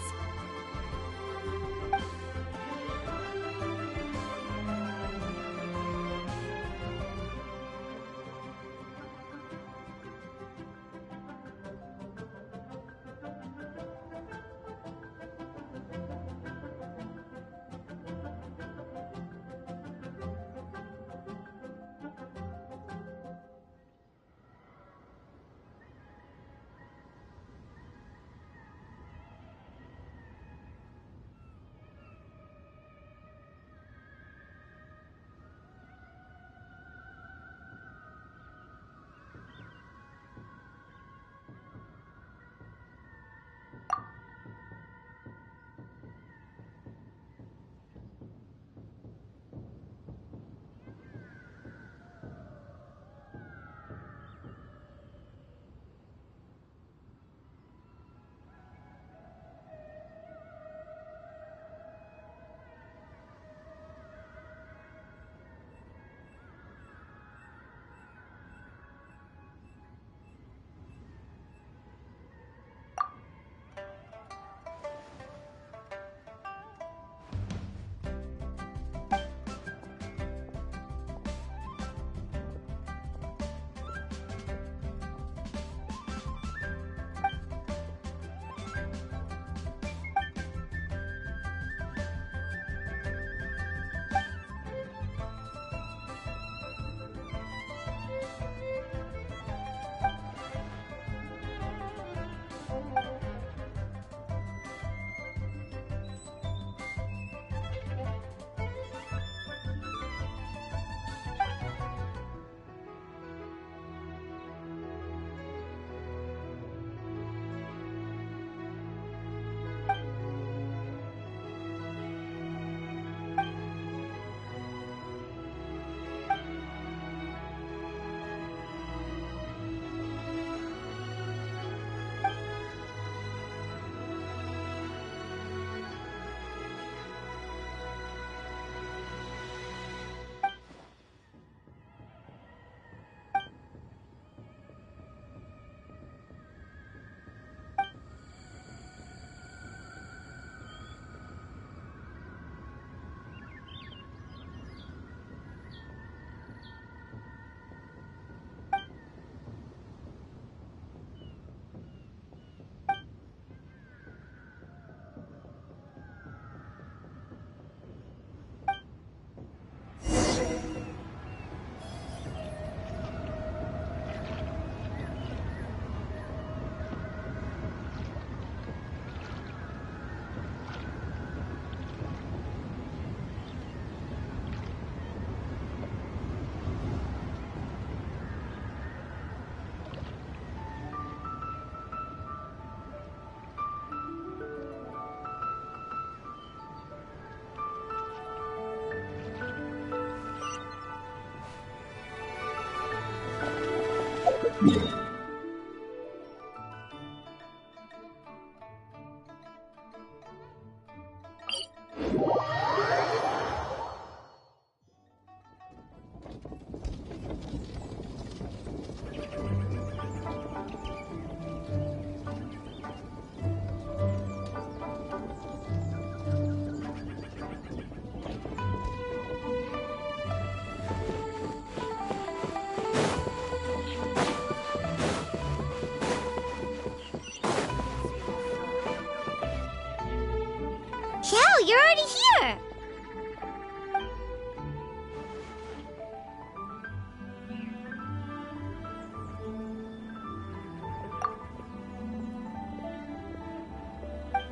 S5: Xiao, you're already here!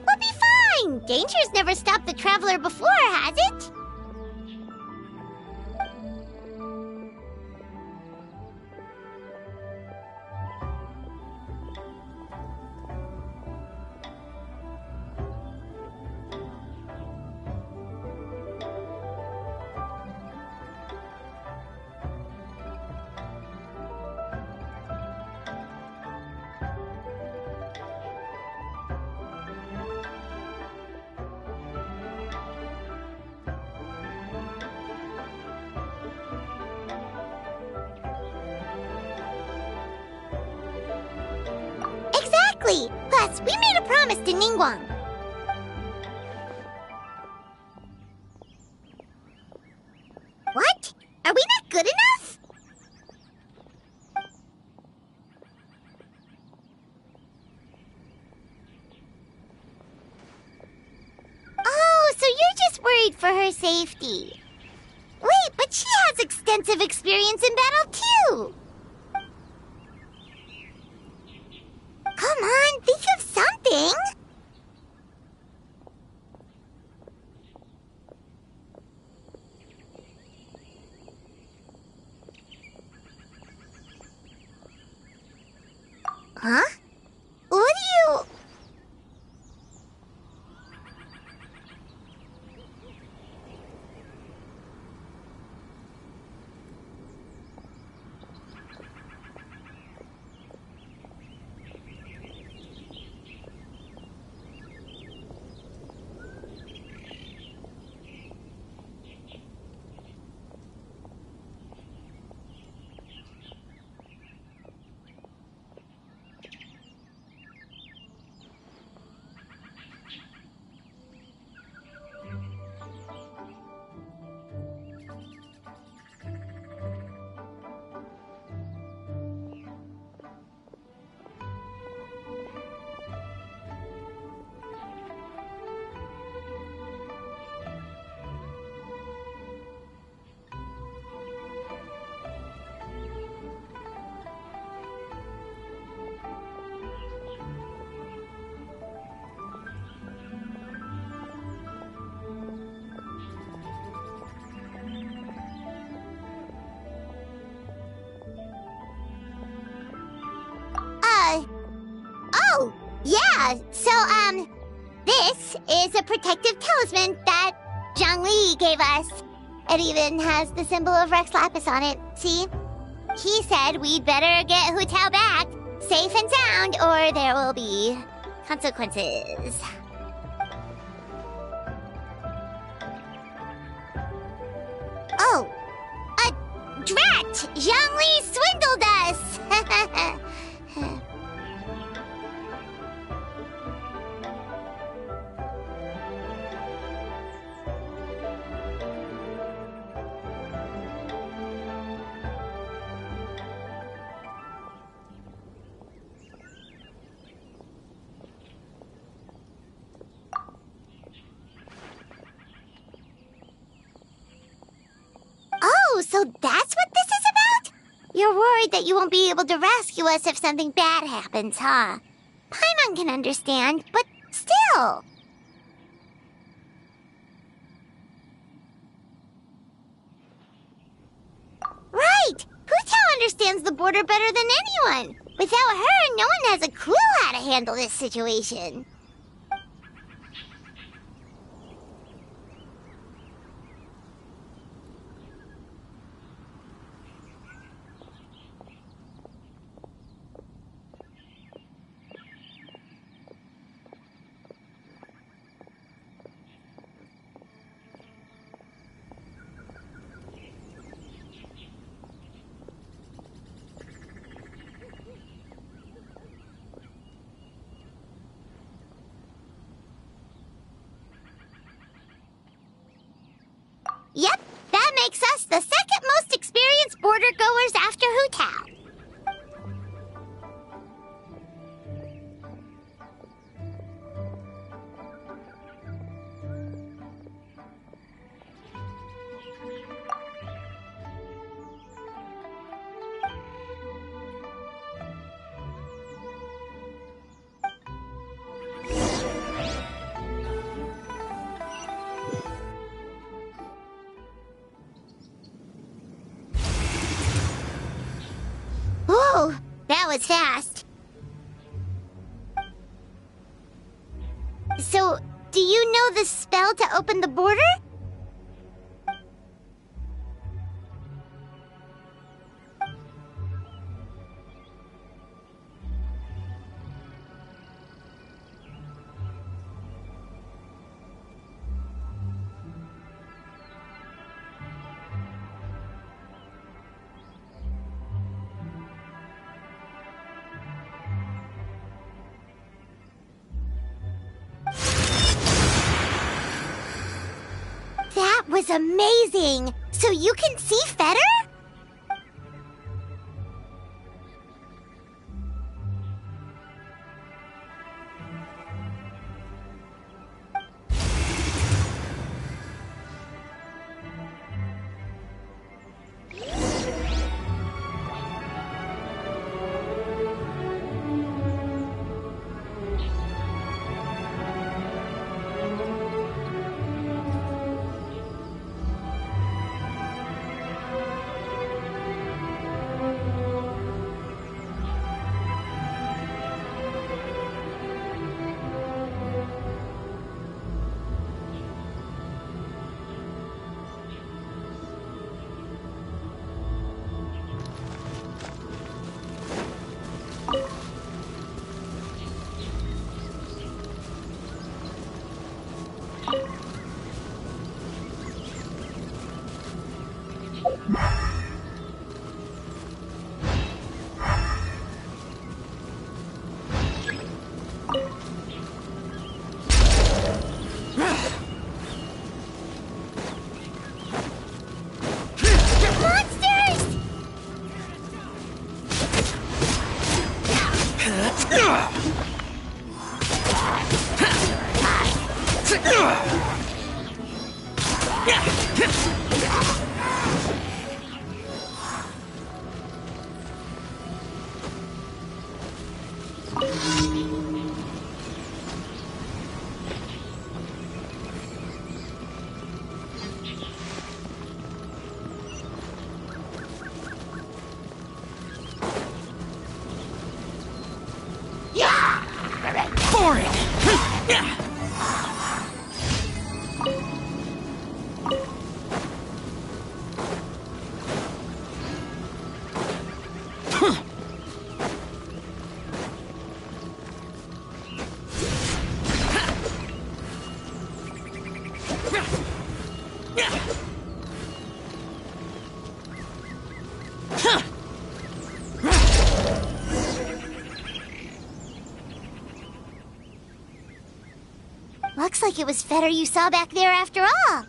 S5: We'll be fine! Danger's never stopped the traveler before, has it? Exactly! Plus, we made a promise to Ningguang. What? Are we not good enough? Oh, so you're just worried for her safety. Wait, but she has extensive experience in battle too! Come on, think of something! Huh? What do you... Oh, yeah, so, this is a protective talisman that Zhangli gave us. It even has the symbol of Rex Lapis on it, see? He said we'd better get Hu Tao back, safe and sound, or there will be consequences. Oh, drat! Zhangli swindled us! Oh, so that's what this is about? You're worried that you won't be able to rescue us if something bad happens, huh? Paimon can understand, but still. Right! Hu Tao understands the border better than anyone. Without her, no one has a clue how to handle this situation. was fast. So, do you know the spell to open the border? That was amazing! So you can see Fetter? Looks like it was Fetter you saw back there after all.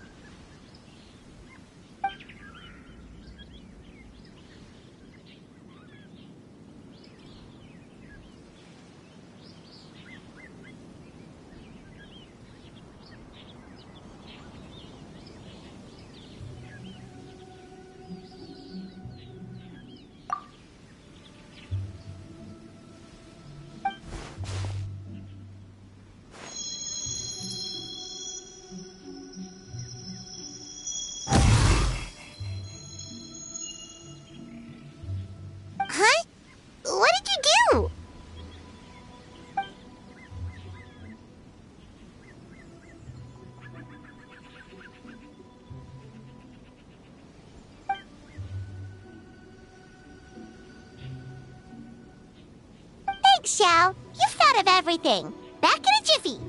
S5: Xiao, you've thought of everything. Back in a jiffy.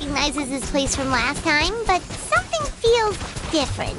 S5: recognizes this place from last time, but something feels different.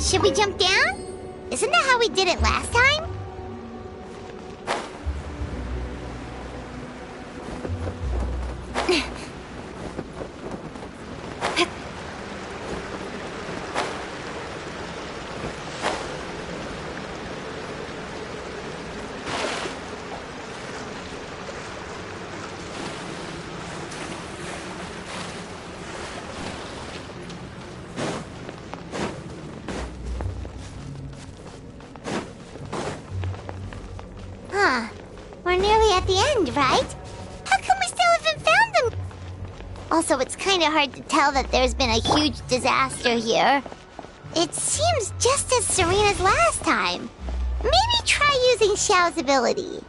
S5: Should we jump down? Isn't that how we did it last time? We're nearly at the end, right? How come we still haven't found them? Also, it's kind of hard to tell that there's been a huge disaster here. It seems just as serene as last time. Maybe try using Xiao's ability.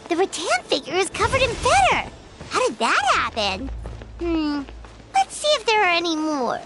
S5: The rattan figure is covered in feather. How did that happen? Let's see if there are any more.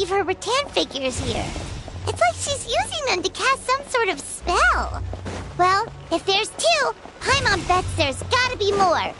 S5: leave her rattan figures here. It's like she's using them to cast some sort of spell. Well, if there's two, Paimon bets there's gotta be more.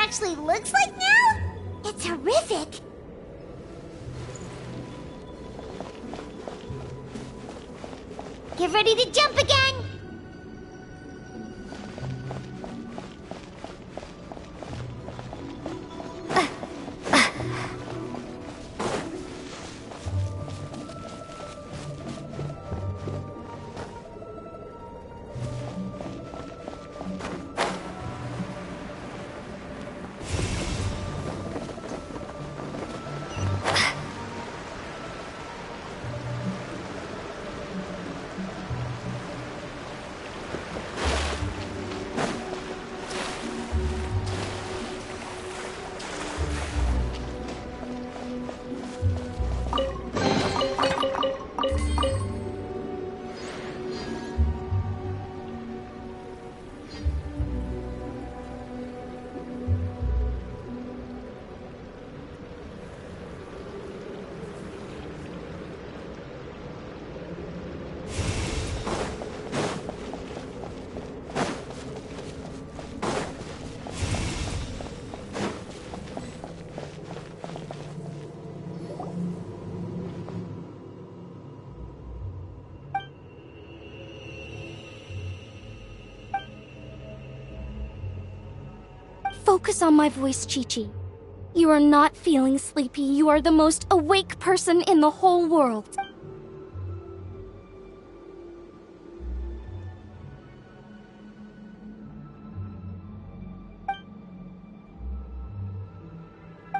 S5: Actually looks like now? It's horrific. Get ready to jump again.
S4: Focus on my voice, Chi-Chi. You are not feeling sleepy. You are the most awake person in the whole world.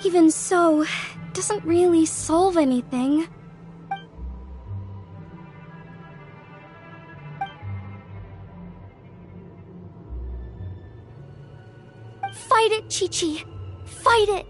S4: Even so, it doesn't really solve anything. Fight it, Chi-Chi. Fight it!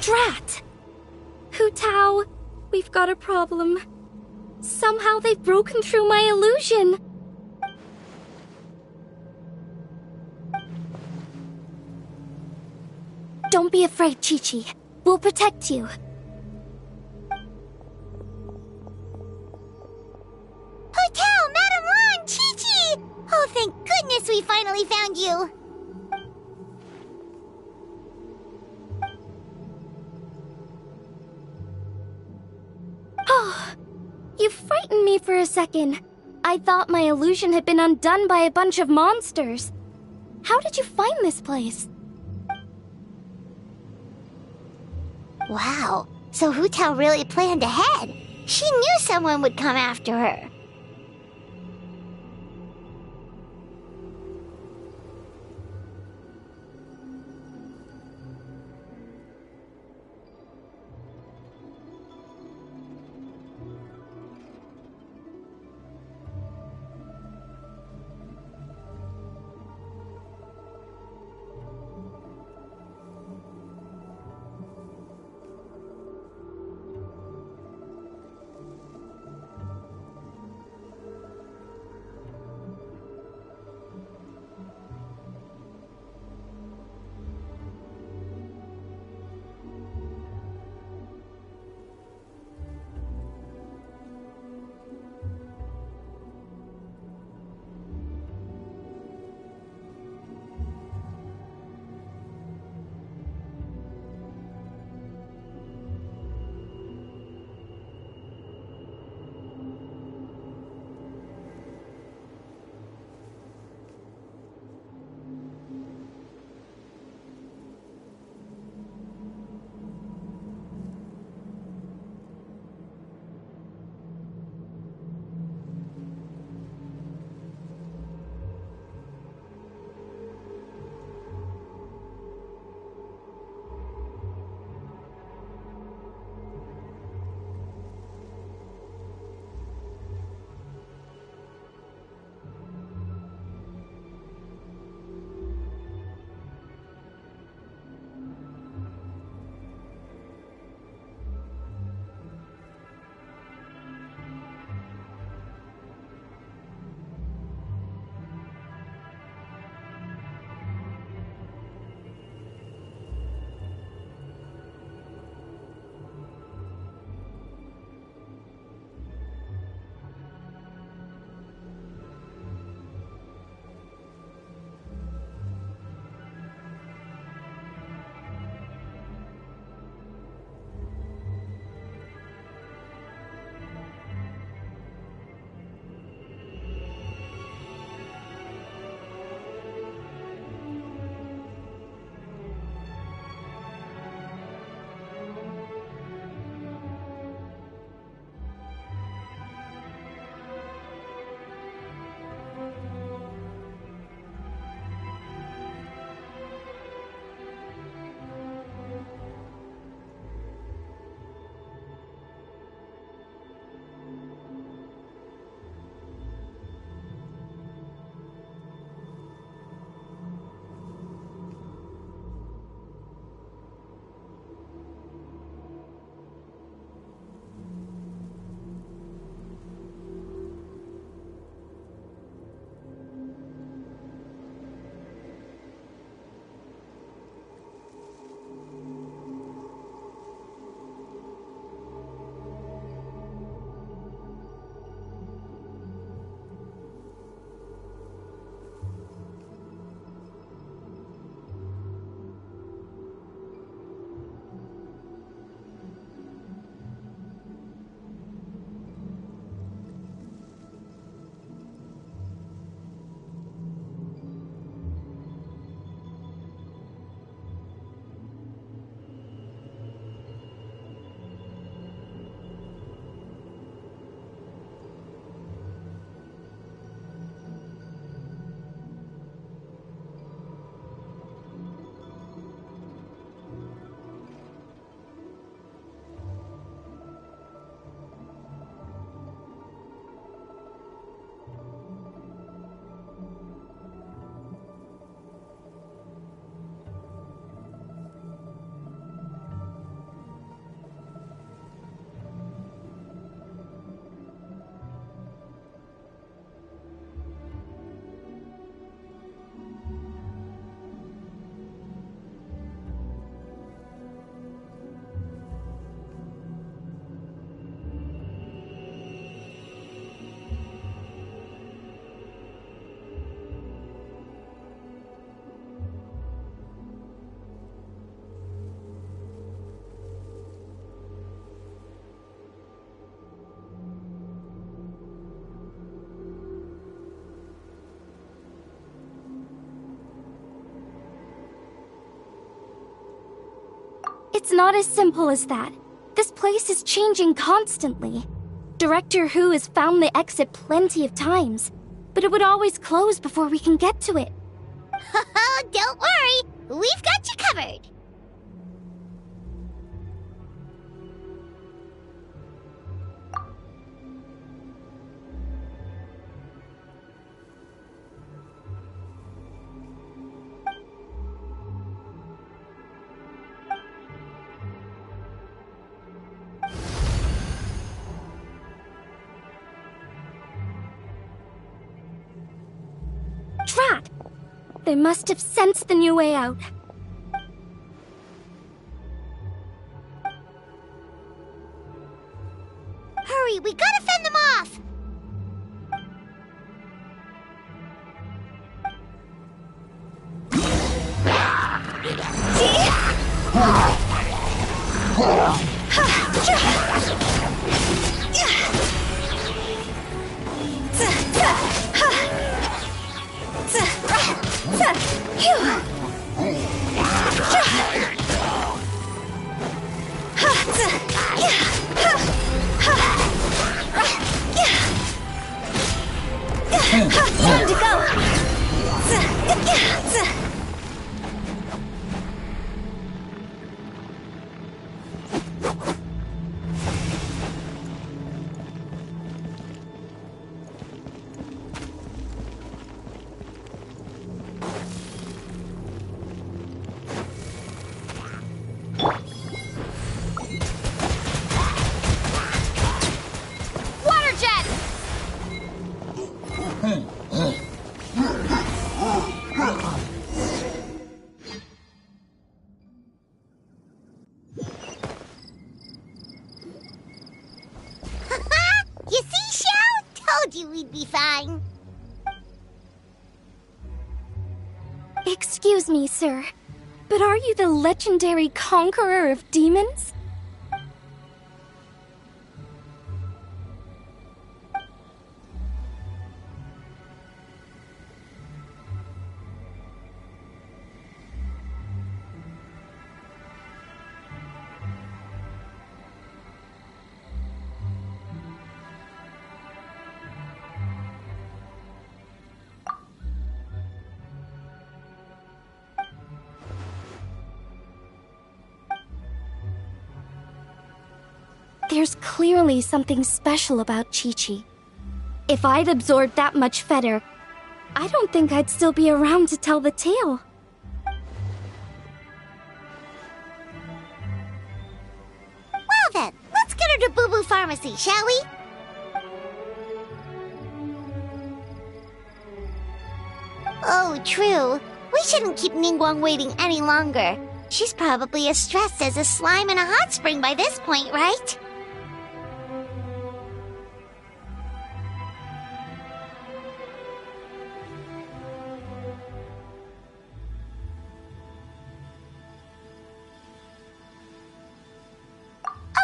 S4: Drat! Hu Tao, we've got a problem. Somehow they've broken through my illusion. Don't be afraid, Chi-Chi. We'll protect you.
S5: Hotel, Madame Lan, Chi-Chi! Oh, thank goodness we finally found you.
S4: Oh, you frightened me for a second. I thought my illusion had been undone by a bunch of monsters. How did you find this place?
S5: Wow, so Hu Tao really planned ahead. She knew someone would come after her.
S14: It's not as simple as that. This place is changing constantly. Director Who has found the exit plenty of times, but it would always close before we can get to it.
S5: Don't worry, we've got you covered.
S14: Drat! They must have sensed the new way out.
S5: Hurry, we gotta fend them off!
S14: Time to go!
S12: Water jet!
S5: You see, Xiao? Told you we'd be fine.
S14: Excuse me, sir, but are you the legendary conqueror of demons? There's clearly something special about Chi-Chi. If I'd absorbed that much fetter, I don't think I'd still be around to tell the tale.
S5: Well then, let's get her to Boo Boo Pharmacy, shall we? Oh, true. We shouldn't keep Ningguang waiting any longer. She's probably as stressed as a slime in a hot spring by this point, right?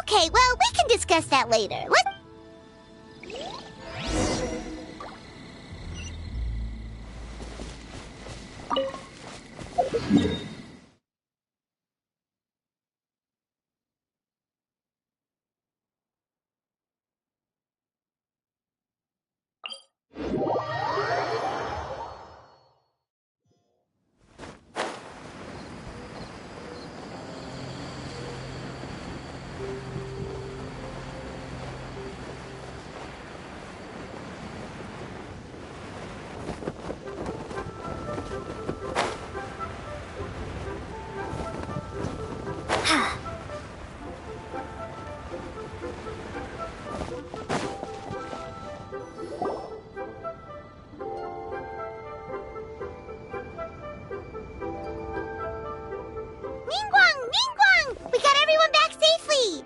S5: Okay, well, we can discuss that later. Ningguang! We got everyone back safely!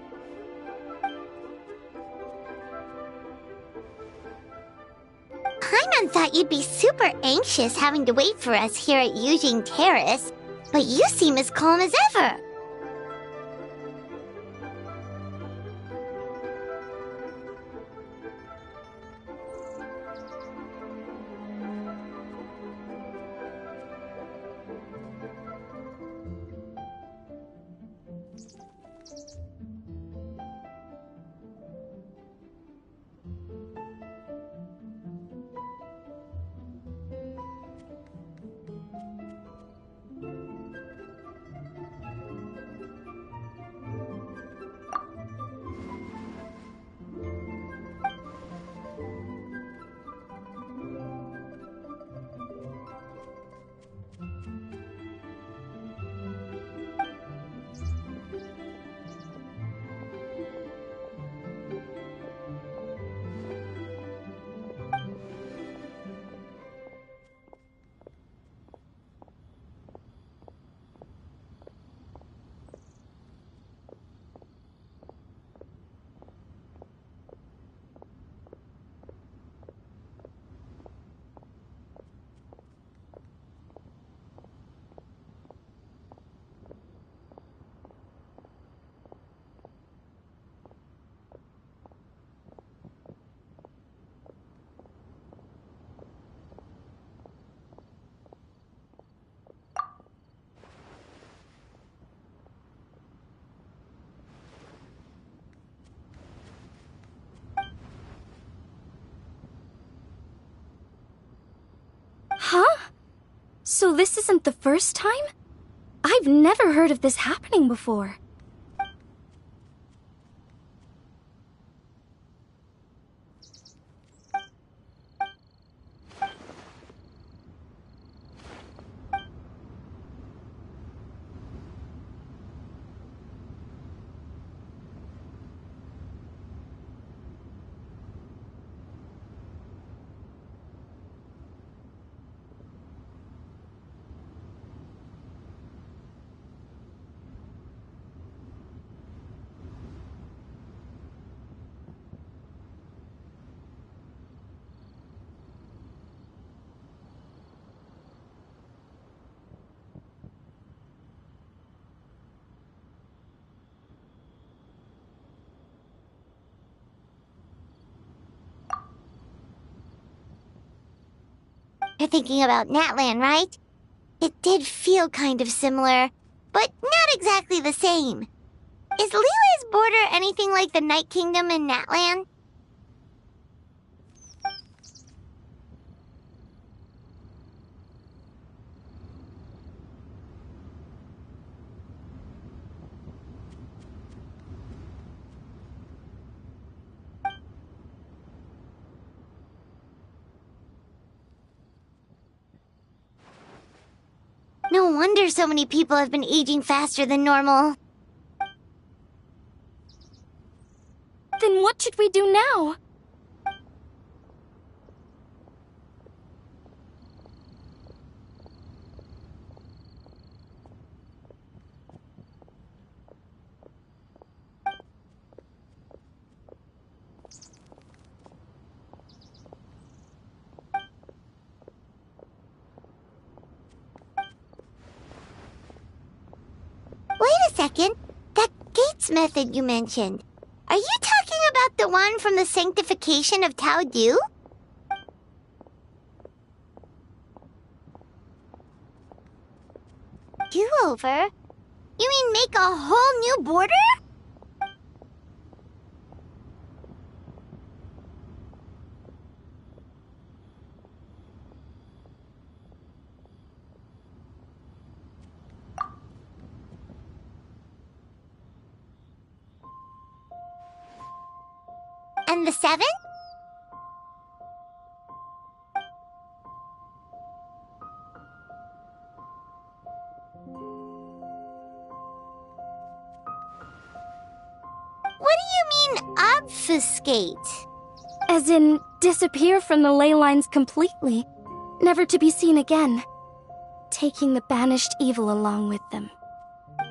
S5: Paimon thought you'd be super anxious having to wait for us here at Yujing Terrace, but you seem as calm as ever.
S14: So this isn't the first time? I've never heard of this happening before.
S5: You're thinking about Natlan, right? It did feel kind of similar, but not exactly the same. Is Leela's border anything like the Night Kingdom in Natlan? No wonder so many people have been aging faster than normal.
S14: Then what should we do now?
S5: Wait a second. That Gates method you mentioned. Are you talking about the one from the Sanctification of Tao Du? Do-over? You mean make a whole new border? And the 7? What do you mean, obfuscate?
S14: As in, disappear from the ley lines completely, never to be seen again, taking the banished evil along with them.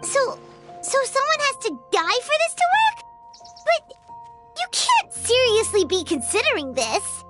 S5: So someone has to die for this to work? But you can't seriously be considering this.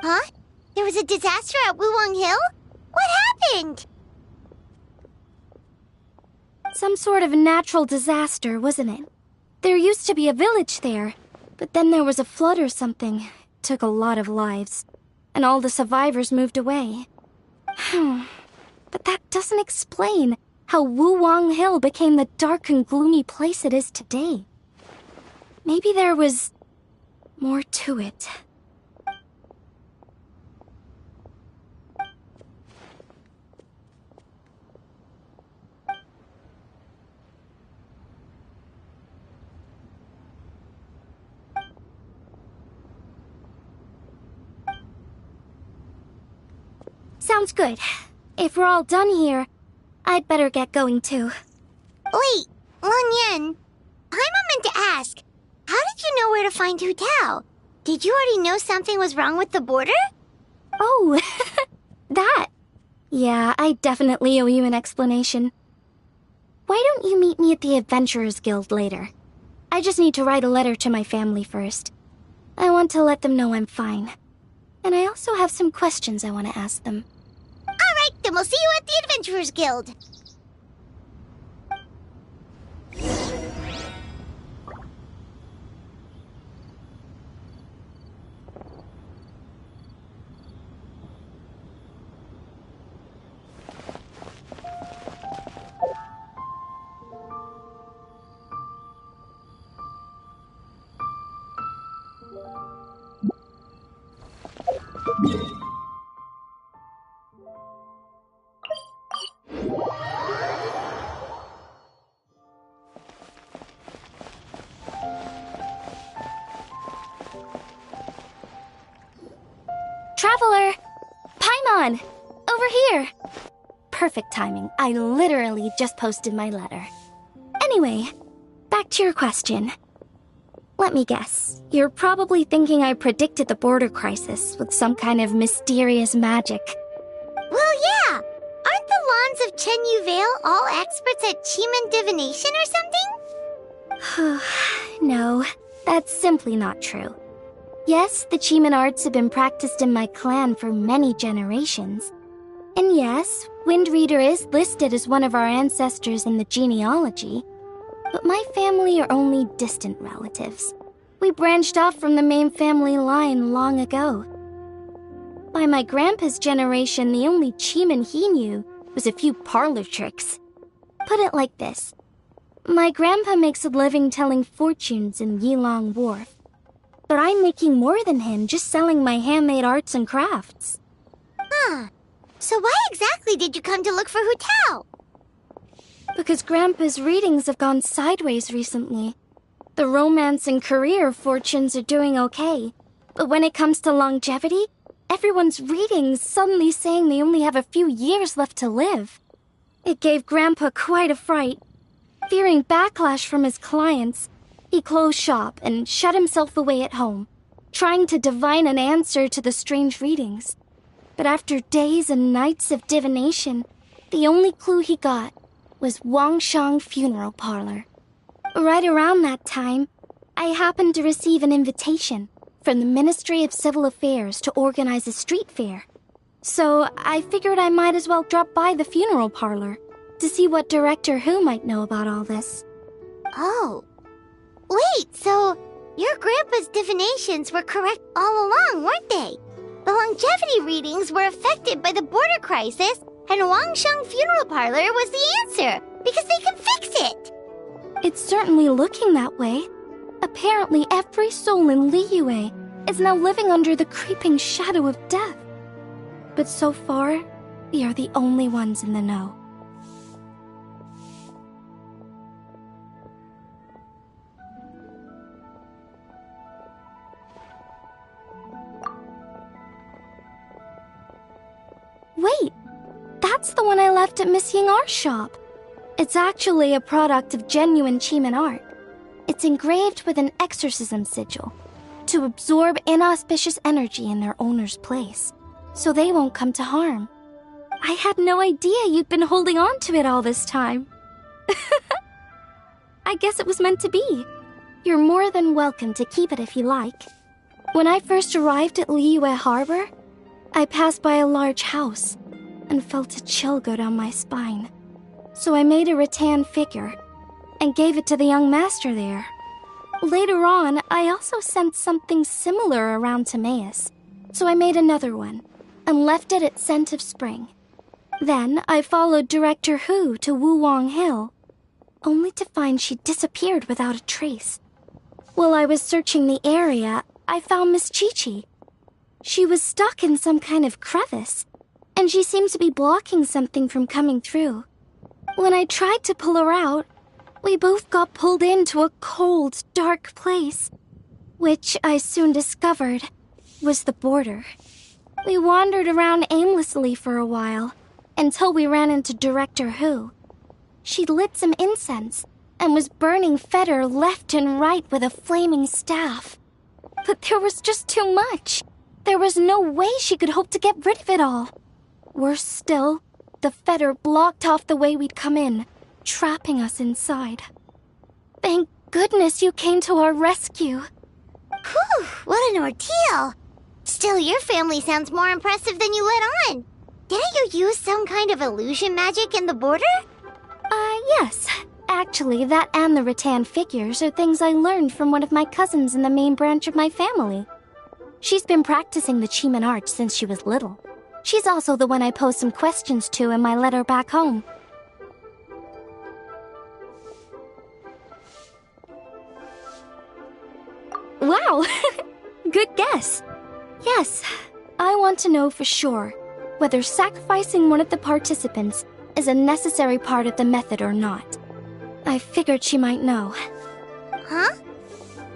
S5: Huh? There was a disaster at Wuwang Hill? What happened?
S14: Some sort of natural disaster, wasn't it? There used to be a village there, but then there was a flood or something. It took a lot of lives, and all the survivors moved away. But that doesn't explain how Wuwang Hill became the dark and gloomy place it is today. Maybe there was more to it. Sounds good. If we're all done here, I'd better get going too.
S5: Wait, Lanyan. Paimon meant to ask, how did you know where to find Hu Tao? Did you already know something was wrong with the border?
S14: Oh, that. Yeah, I definitely owe you an explanation. Why don't you meet me at the Adventurers Guild later? I just need to write a letter to my family first. I want to let them know I'm fine. And I also have some questions I want to ask them.
S5: Alright, then we'll see you at the Adventurers Guild.
S14: Traveler! Paimon! Over here! Perfect timing. I literally just posted my letter. Anyway, back to your question. Let me guess. You're probably thinking I predicted the border crisis with some kind of mysterious magic.
S5: Well, yeah! Aren't the Lawns of Chen Yu Vale all experts at Chiman divination or something?
S14: No, that's simply not true. Yes, the Chiman arts have been practiced in my clan for many generations. And yes, Windreader is listed as one of our ancestors in the genealogy. But my family are only distant relatives. We branched off from the main family line long ago. By my grandpa's generation, the only Chiman he knew was a few parlor tricks. Put it like this. My grandpa makes a living telling fortunes in Yilong Wharf. But I'm making more than him just selling my handmade arts and crafts.
S5: Huh. So why exactly did you come to look for Hu Tao?
S14: Because Grandpa's readings have gone sideways recently. The romance and career fortunes are doing okay. But when it comes to longevity, everyone's readings suddenly saying they only have a few years left to live. It gave Grandpa quite a fright. Fearing backlash from his clients, he closed shop and shut himself away at home, trying to divine an answer to the strange readings. But after days and nights of divination, the only clue he got was Wangshang Funeral Parlor. Right around that time, I happened to receive an invitation from the Ministry of Civil Affairs to organize a street fair. So I figured I might as well drop by the funeral parlor to see what Director Hu might know about all this.
S5: Oh. Wait, so your grandpa's divinations were correct all along, weren't they? The longevity readings were affected by the border crisis, and Wangshang Funeral Parlor was the answer, because they can fix it!
S14: It's certainly looking that way. Apparently every soul in Liyue is now living under the creeping shadow of death. But so far, we are the only ones in the know. Wait, that's the one I left at Miss Yingar's shop. It's actually a product of genuine Chiman art. It's engraved with an exorcism sigil to absorb inauspicious energy in their owner's place, so they won't come to harm. I had no idea you'd been holding on to it all this time. I guess it was meant to be. You're more than welcome to keep it if you like. When I first arrived at Liyue Harbor, I passed by a large house and felt a chill go down my spine. So I made a rattan figure and gave it to the young master there. Later on, I also sensed something similar around Timaeus, so I made another one and left it at Scent of Spring. Then I followed Director Hu to Wuwang Hill, only to find she disappeared without a trace. While I was searching the area, I found Miss Chi-Chi. She was stuck in some kind of crevice, and she seemed to be blocking something from coming through. When I tried to pull her out, we both got pulled into a cold, dark place, which I soon discovered was the border. We wandered around aimlessly for a while, until we ran into Director Who. She'd lit some incense, and was burning Feder left and right with a flaming staff. But there was just too much. There was no way she could hope to get rid of it all. Worse still, the Feder blocked off the way we'd come in, trapping us inside. Thank goodness you came to our rescue.
S5: Whew, what an ordeal. Still, your family sounds more impressive than you let on. Didn't you use some kind of illusion magic in the border?
S14: Yes. Actually, that and the rattan figures are things I learned from one of my cousins in the main branch of my family. She's been practicing the Chiman art since she was little. She's also the one I posed some questions to in my letter back home. Wow! Good guess. Yes, I want to know for sure whether sacrificing one of the participants is a necessary part of the method or not. I figured she might know.
S5: Huh?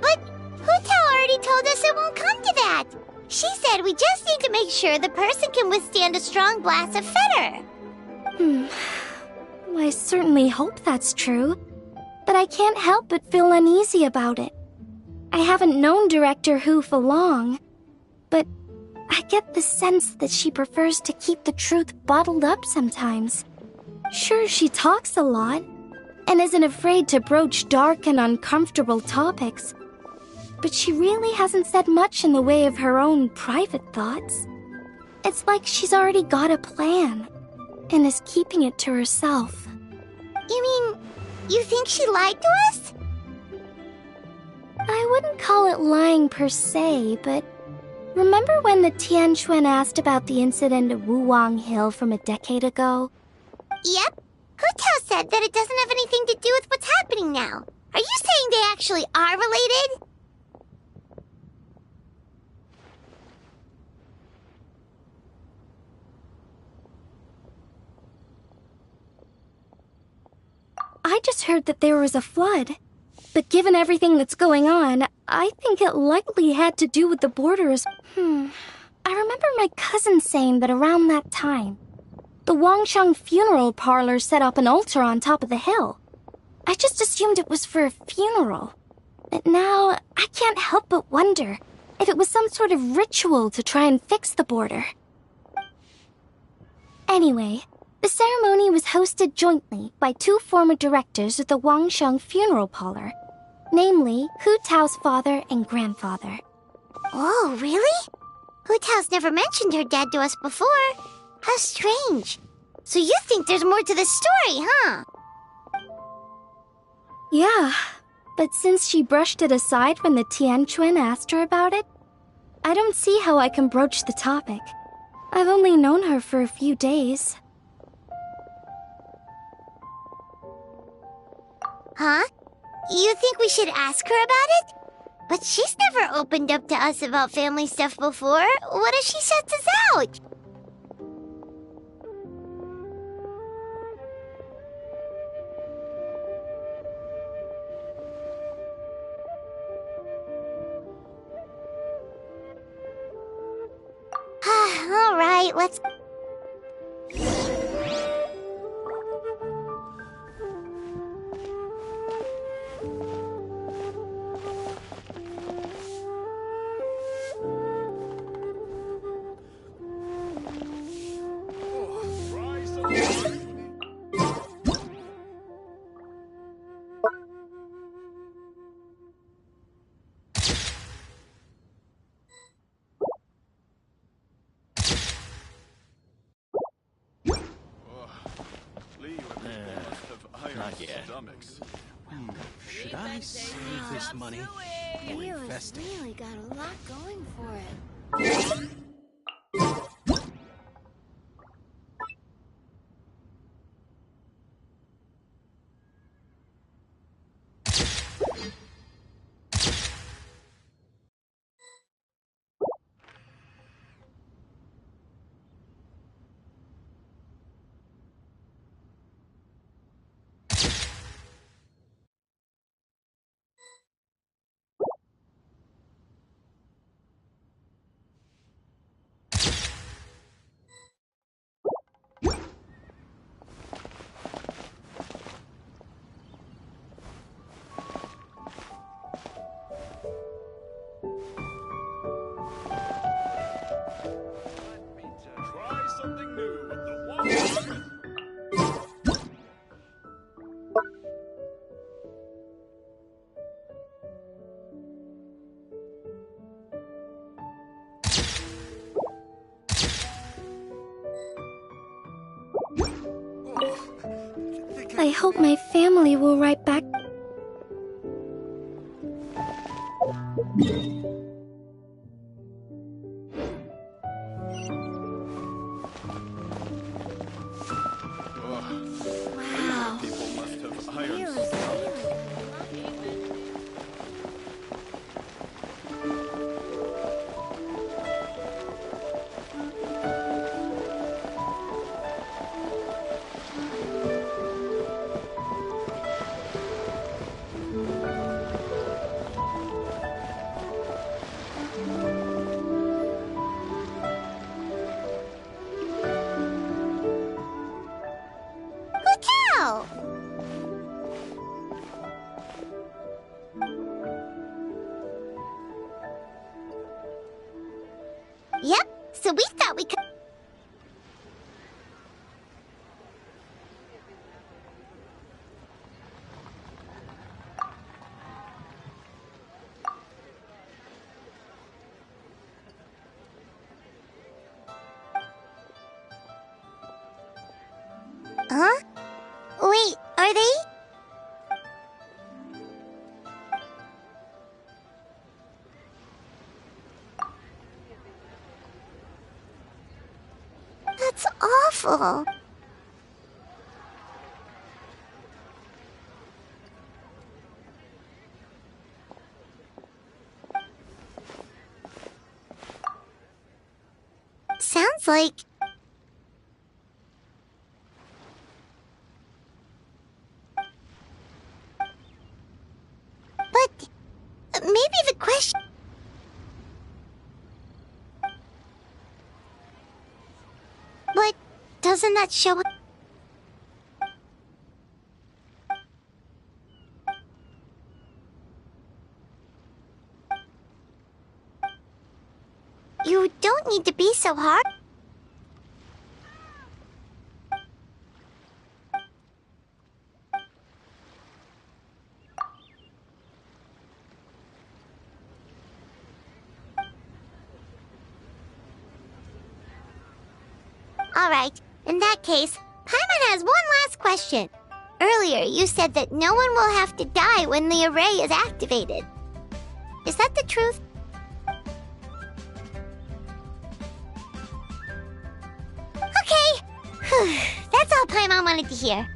S5: But Hutao already told us it won't come to that. She said we just need to make sure the person can withstand a strong blast of Feder.
S14: I certainly hope that's true, but I can't help but feel uneasy about it. I haven't known Director Who for long, but I get the sense that she prefers to keep the truth bottled up sometimes. Sure, she talks a lot, and isn't afraid to broach dark and uncomfortable topics, but she really hasn't said much in the way of her own private thoughts. It's like she's already got a plan, and is keeping it to herself.
S5: You mean, you think she lied to us?
S14: I wouldn't call it lying per se, but remember when the Tianquan asked about the incident at Wuwang Hill from a decade ago?
S5: Yep. Hutao said that it doesn't have anything to do with what's happening now. Are you saying they actually are related?
S14: I just heard that there was a flood. But given everything that's going on, I think it likely had to do with the borders. I remember my cousin saying that around that time, the Wangsheng funeral parlor set up an altar on top of the hill. I just assumed it was for a funeral. But now, I can't help but wonder if it was some sort of ritual to try and fix the border. Anyway, the ceremony was hosted jointly by two former directors of the Wangsheng funeral parlor, namely Hu Tao's father and grandfather.
S5: Oh, really? Hu Tao's never mentioned her dad to us before. How strange. So you think there's more to the story, huh?
S14: Yeah, but since she brushed it aside when the Tianquan asked her about it, I don't see how I can broach the topic. I've only known her for a few days.
S5: Huh? You think we should ask her about it? But she's never opened up to us about family stuff before. What if she shuts us out? All right, let's...
S11: Not yet. Should I save this money or invest it?
S2: Really got a lot going for it.
S14: I hope my family will write back.
S11: Wow. People must have ironed.
S5: Yep, so we thought we could... Huh? Wait, are they? That's awful. Sounds like... But maybe the question... But doesn't that show... You don't need to be so hard. Alright, in that case, Paimon has one last question. Earlier, you said that no one will have to die when the array is activated. Is that the truth? Okay. That's all Paimon wanted to hear.